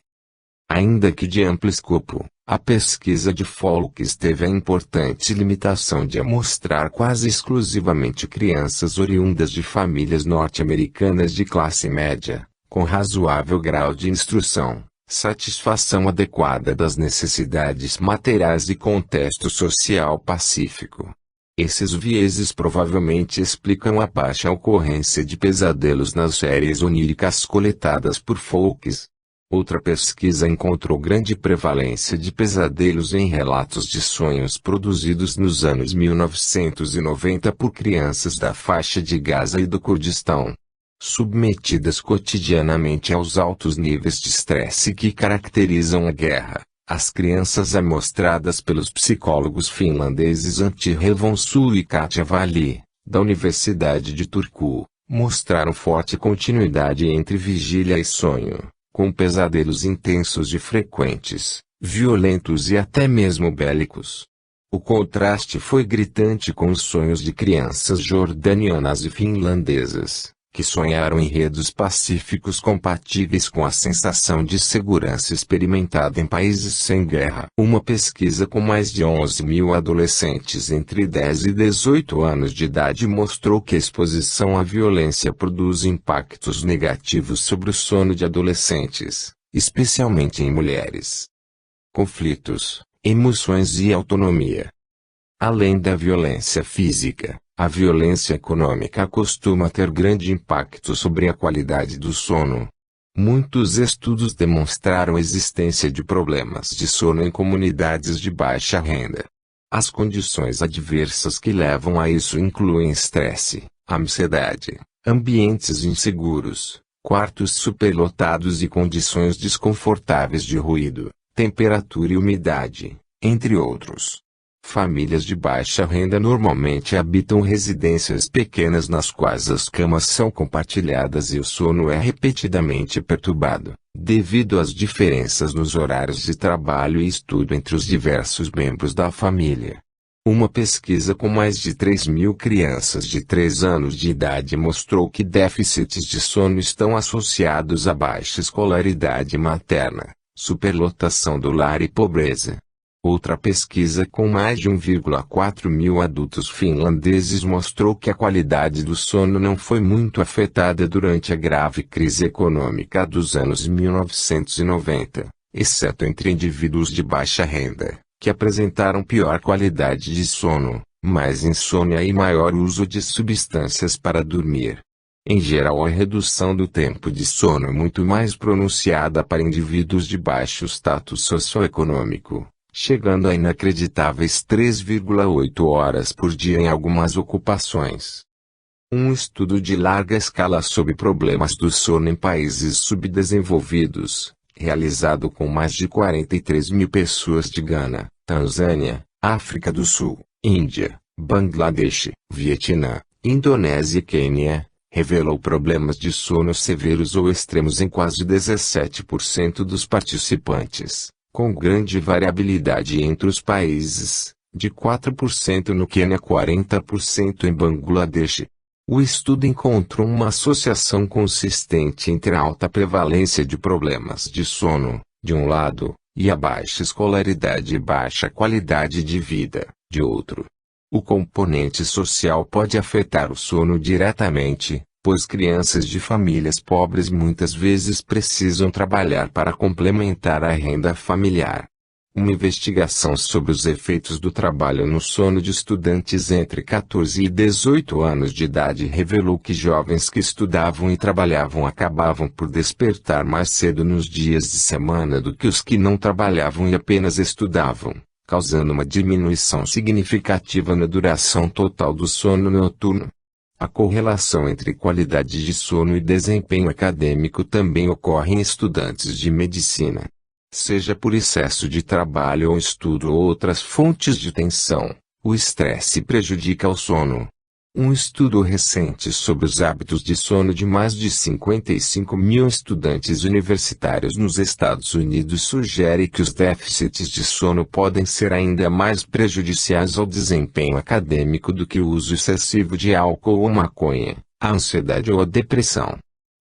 Ainda que de amplo escopo, a pesquisa de Fowlkes teve a importante limitação de mostrar quase exclusivamente crianças oriundas de famílias norte-americanas de classe média, com razoável grau de instrução, satisfação adequada das necessidades materiais e contexto social pacífico. Esses vieses provavelmente explicam a baixa ocorrência de pesadelos nas séries oníricas coletadas por Fowlkes. Outra pesquisa encontrou grande prevalência de pesadelos em relatos de sonhos produzidos nos anos 1990 por crianças da faixa de Gaza e do Kurdistão. Submetidas cotidianamente aos altos níveis de estresse que caracterizam a guerra, as crianças amostradas pelos psicólogos finlandeses Antti Revonsuo e Katja Valli, da Universidade de Turku, mostraram forte continuidade entre vigília e sonho, com pesadelos intensos e frequentes, violentos e até mesmo bélicos. O contraste foi gritante com os sonhos de crianças jordanianas e finlandesas, que sonharam enredos pacíficos compatíveis com a sensação de segurança experimentada em países sem guerra. Uma pesquisa com mais de 11.000 adolescentes entre 10 e 18 anos de idade mostrou que a exposição à violência produz impactos negativos sobre o sono de adolescentes, especialmente em mulheres. Conflitos, emoções e autonomia. Além da violência física, a violência econômica costuma ter grande impacto sobre a qualidade do sono. Muitos estudos demonstraram a existência de problemas de sono em comunidades de baixa renda. As condições adversas que levam a isso incluem estresse, ansiedade, ambientes inseguros, quartos superlotados e condições desconfortáveis de ruído, temperatura e umidade, entre outros. Famílias de baixa renda normalmente habitam residências pequenas nas quais as camas são compartilhadas e o sono é repetidamente perturbado, devido às diferenças nos horários de trabalho e estudo entre os diversos membros da família. Uma pesquisa com mais de 3.000 crianças de 3 anos de idade mostrou que déficits de sono estão associados a baixa escolaridade materna, superlotação do lar e pobreza. Outra pesquisa com mais de 1,4 mil adultos finlandeses mostrou que a qualidade do sono não foi muito afetada durante a grave crise econômica dos anos 1990, exceto entre indivíduos de baixa renda, que apresentaram pior qualidade de sono, mais insônia e maior uso de substâncias para dormir. Em geral, a redução do tempo de sono é muito mais pronunciada para indivíduos de baixo status socioeconômico, chegando a inacreditáveis 3,8 horas por dia em algumas ocupações. Um estudo de larga escala sobre problemas do sono em países subdesenvolvidos, realizado com mais de 43 mil pessoas de Gana, Tanzânia, África do Sul, Índia, Bangladesh, Vietnã, Indonésia e Quênia, revelou problemas de sono severos ou extremos em quase 17% dos participantes, com grande variabilidade entre os países, de 4% no Quênia a 40% em Bangladesh. O estudo encontrou uma associação consistente entre a alta prevalência de problemas de sono, de um lado, e a baixa escolaridade e baixa qualidade de vida, de outro. O componente social pode afetar o sono diretamente, pois crianças de famílias pobres muitas vezes precisam trabalhar para complementar a renda familiar. Uma investigação sobre os efeitos do trabalho no sono de estudantes entre 14 e 18 anos de idade revelou que jovens que estudavam e trabalhavam acabavam por despertar mais cedo nos dias de semana do que os que não trabalhavam e apenas estudavam, causando uma diminuição significativa na duração total do sono noturno. A correlação entre qualidade de sono e desempenho acadêmico também ocorre em estudantes de medicina. Seja por excesso de trabalho ou estudo ou outras fontes de tensão, o estresse prejudica o sono. Um estudo recente sobre os hábitos de sono de mais de 55 mil estudantes universitários nos Estados Unidos sugere que os déficits de sono podem ser ainda mais prejudiciais ao desempenho acadêmico do que o uso excessivo de álcool ou maconha, a ansiedade ou a depressão.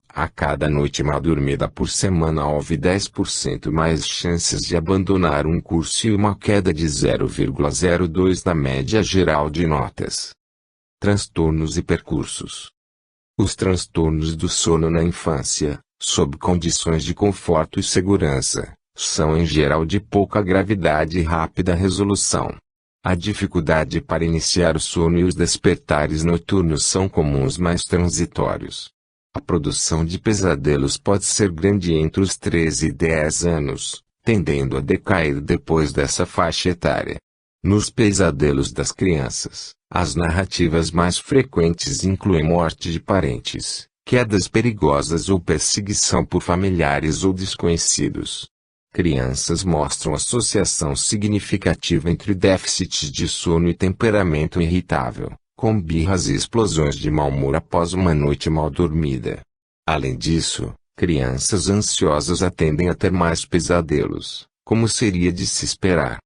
A cada noite mal dormida por semana houve 10% mais chances de abandonar um curso e uma queda de 0,02 na média geral de notas. Transtornos e percursos. Os transtornos do sono na infância, sob condições de conforto e segurança, são em geral de pouca gravidade e rápida resolução. A dificuldade para iniciar o sono e os despertares noturnos são comuns, mas transitórios. A produção de pesadelos pode ser grande entre os 13 e 10 anos, tendendo a decair depois dessa faixa etária. Nos pesadelos das crianças, as narrativas mais frequentes incluem morte de parentes, quedas perigosas ou perseguição por familiares ou desconhecidos. Crianças mostram associação significativa entre déficits de sono e temperamento irritável, com birras e explosões de mau humor após uma noite mal dormida. Além disso, crianças ansiosas tendem a ter mais pesadelos, como seria de se esperar.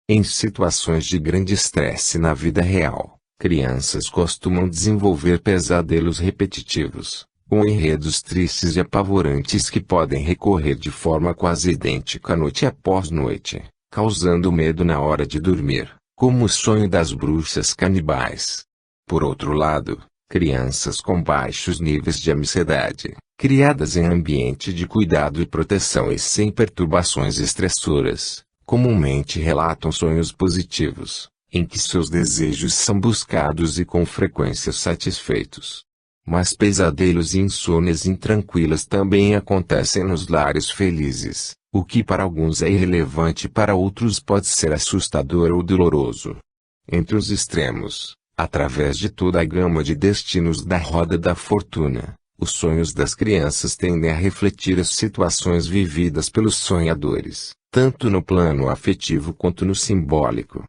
Em situações de grande estresse na vida real, crianças costumam desenvolver pesadelos repetitivos, com enredos tristes e apavorantes que podem recorrer de forma quase idêntica noite após noite, causando medo na hora de dormir, como o sonho das bruxas canibais. Por outro lado, crianças com baixos níveis de ansiedade, criadas em ambiente de cuidado e proteção e sem perturbações estressoras, comumente relatam sonhos positivos, em que seus desejos são buscados e com frequência satisfeitos. Mas pesadelos e insônias intranquilas também acontecem nos lares felizes, o que para alguns é irrelevante e para outros pode ser assustador ou doloroso. Entre os extremos, através de toda a gama de destinos da roda da fortuna, os sonhos das crianças tendem a refletir as situações vividas pelos sonhadores, tanto no plano afetivo quanto no simbólico.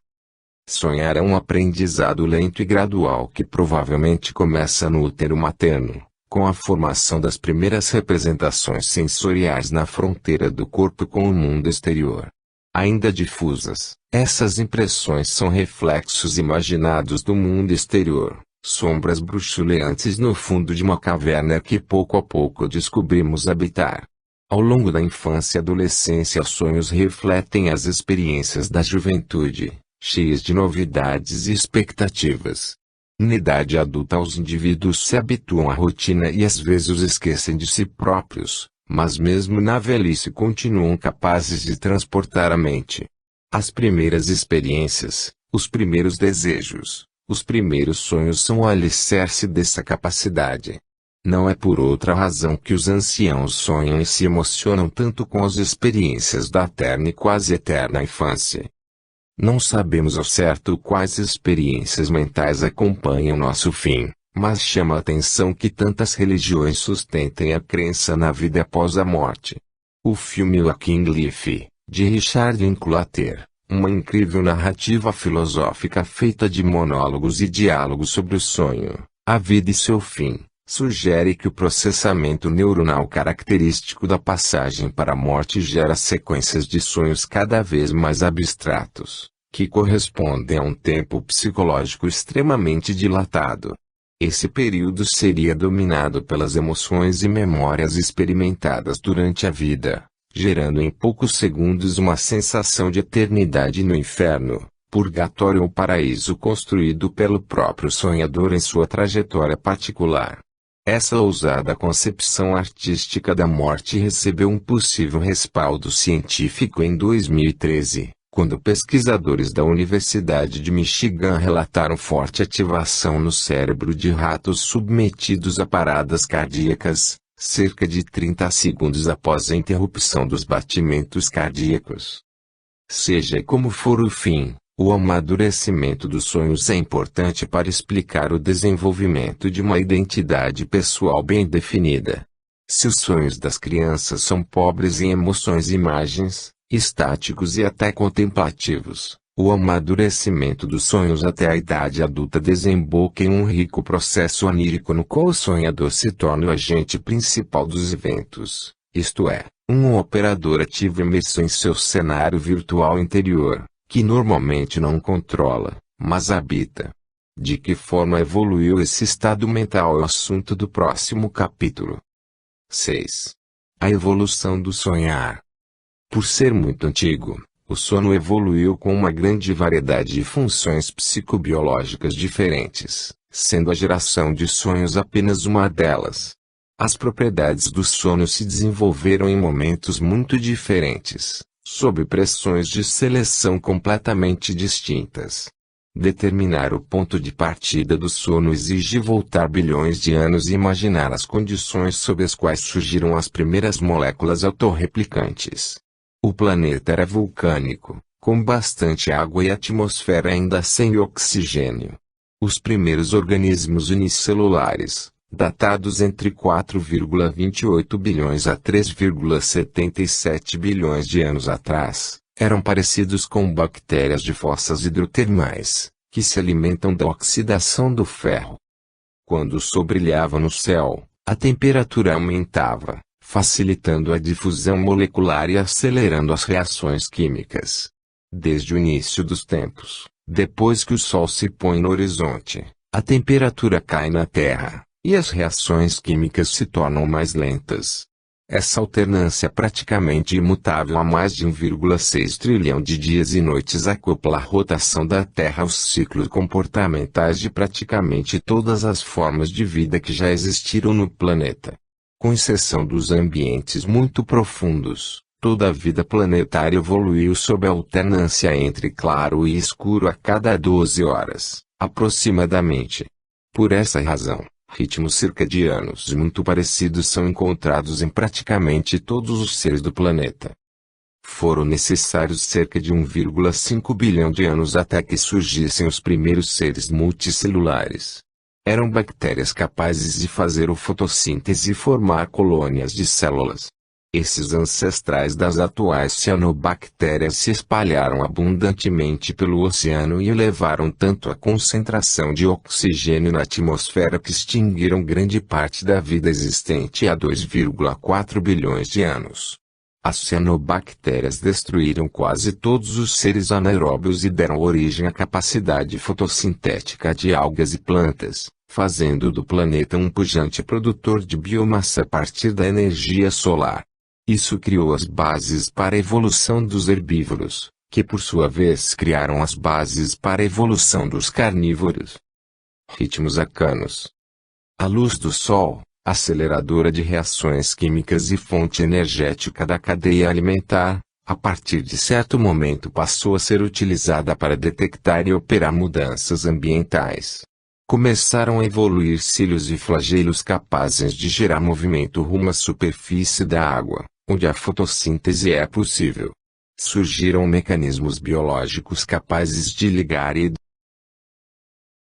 Sonhar é um aprendizado lento e gradual que provavelmente começa no útero materno, com a formação das primeiras representações sensoriais na fronteira do corpo com o mundo exterior. Ainda difusas, essas impressões são reflexos imaginados do mundo exterior, sombras bruxuleantes no fundo de uma caverna que pouco a pouco descobrimos habitar. Ao longo da infância e adolescência, os sonhos refletem as experiências da juventude, cheias de novidades e expectativas. Na idade adulta, os indivíduos se habituam à rotina e às vezes esquecem de si próprios, mas mesmo na velhice continuam capazes de transportar a mente. As primeiras experiências, os primeiros desejos, os primeiros sonhos são o alicerce dessa capacidade. Não é por outra razão que os anciãos sonham e se emocionam tanto com as experiências da terna e quase eterna infância. Não sabemos ao certo quais experiências mentais acompanham nosso fim, mas chama a atenção que tantas religiões sustentem a crença na vida após a morte. O filme Walking Life, de Richard Linklater, uma incrível narrativa filosófica feita de monólogos e diálogos sobre o sonho, a vida e seu fim, sugere que o processamento neuronal característico da passagem para a morte gera sequências de sonhos cada vez mais abstratos, que correspondem a um tempo psicológico extremamente dilatado. Esse período seria dominado pelas emoções e memórias experimentadas durante a vida, gerando em poucos segundos uma sensação de eternidade no inferno, purgatório ou paraíso construído pelo próprio sonhador em sua trajetória particular. Essa ousada concepção artística da morte recebeu um possível respaldo científico em 2013, quando pesquisadores da Universidade de Michigan relataram forte ativação no cérebro de ratos submetidos a paradas cardíacas, cerca de 30 segundos após a interrupção dos batimentos cardíacos. Seja como for o fim, o amadurecimento dos sonhos é importante para explicar o desenvolvimento de uma identidade pessoal bem definida. Se os sonhos das crianças são pobres em emoções e imagens, estáticos e até contemplativos, o amadurecimento dos sonhos até a idade adulta desemboca em um rico processo onírico no qual o sonhador se torna o agente principal dos eventos, isto é, um operador ativo imerso em seu cenário virtual interior, que normalmente não controla, mas habita. De que forma evoluiu esse estado mental é o assunto do próximo capítulo. 6. A evolução do sonhar. Por ser muito antigo, o sono evoluiu com uma grande variedade de funções psicobiológicas diferentes, sendo a geração de sonhos apenas uma delas. As propriedades do sono se desenvolveram em momentos muito diferentes, sob pressões de seleção completamente distintas. Determinar o ponto de partida do sono exige voltar bilhões de anos e imaginar as condições sob as quais surgiram as primeiras moléculas autorreplicantes. O planeta era vulcânico, com bastante água e atmosfera ainda sem oxigênio. Os primeiros organismos unicelulares, datados entre 4,28 bilhões a 3,77 bilhões de anos atrás, eram parecidos com bactérias de fossas hidrotermais, que se alimentam da oxidação do ferro. Quando o sol brilhava no céu, a temperatura aumentava, facilitando a difusão molecular e acelerando as reações químicas. Desde o início dos tempos, depois que o sol se põe no horizonte, a temperatura cai na Terra, e as reações químicas se tornam mais lentas. Essa alternância praticamente imutável há mais de 1,6 trilhão de dias e noites acopla a rotação da Terra aos ciclos comportamentais de praticamente todas as formas de vida que já existiram no planeta. Com exceção dos ambientes muito profundos, toda a vida planetária evoluiu sob a alternância entre claro e escuro a cada 12 horas, aproximadamente. Por essa razão, ritmos circadianos muito parecidos são encontrados em praticamente todos os seres do planeta. Foram necessários cerca de 1,5 bilhão de anos até que surgissem os primeiros seres multicelulares. Eram bactérias capazes de fazer a fotossíntese e formar colônias de células. Esses ancestrais das atuais cianobactérias se espalharam abundantemente pelo oceano e elevaram tanto a concentração de oxigênio na atmosfera que extinguiram grande parte da vida existente há 2,4 bilhões de anos. As cianobactérias destruíram quase todos os seres anaeróbios e deram origem à capacidade fotossintética de algas e plantas, fazendo do planeta um pujante produtor de biomassa a partir da energia solar. Isso criou as bases para a evolução dos herbívoros, que por sua vez criaram as bases para a evolução dos carnívoros. Ritmos arcanos. A luz do Sol, aceleradora de reações químicas e fonte energética da cadeia alimentar, a partir de certo momento passou a ser utilizada para detectar e operar mudanças ambientais. Começaram a evoluir cílios e flagelos capazes de gerar movimento rumo à superfície da água, onde a fotossíntese é possível. Surgiram mecanismos biológicos capazes de ligar e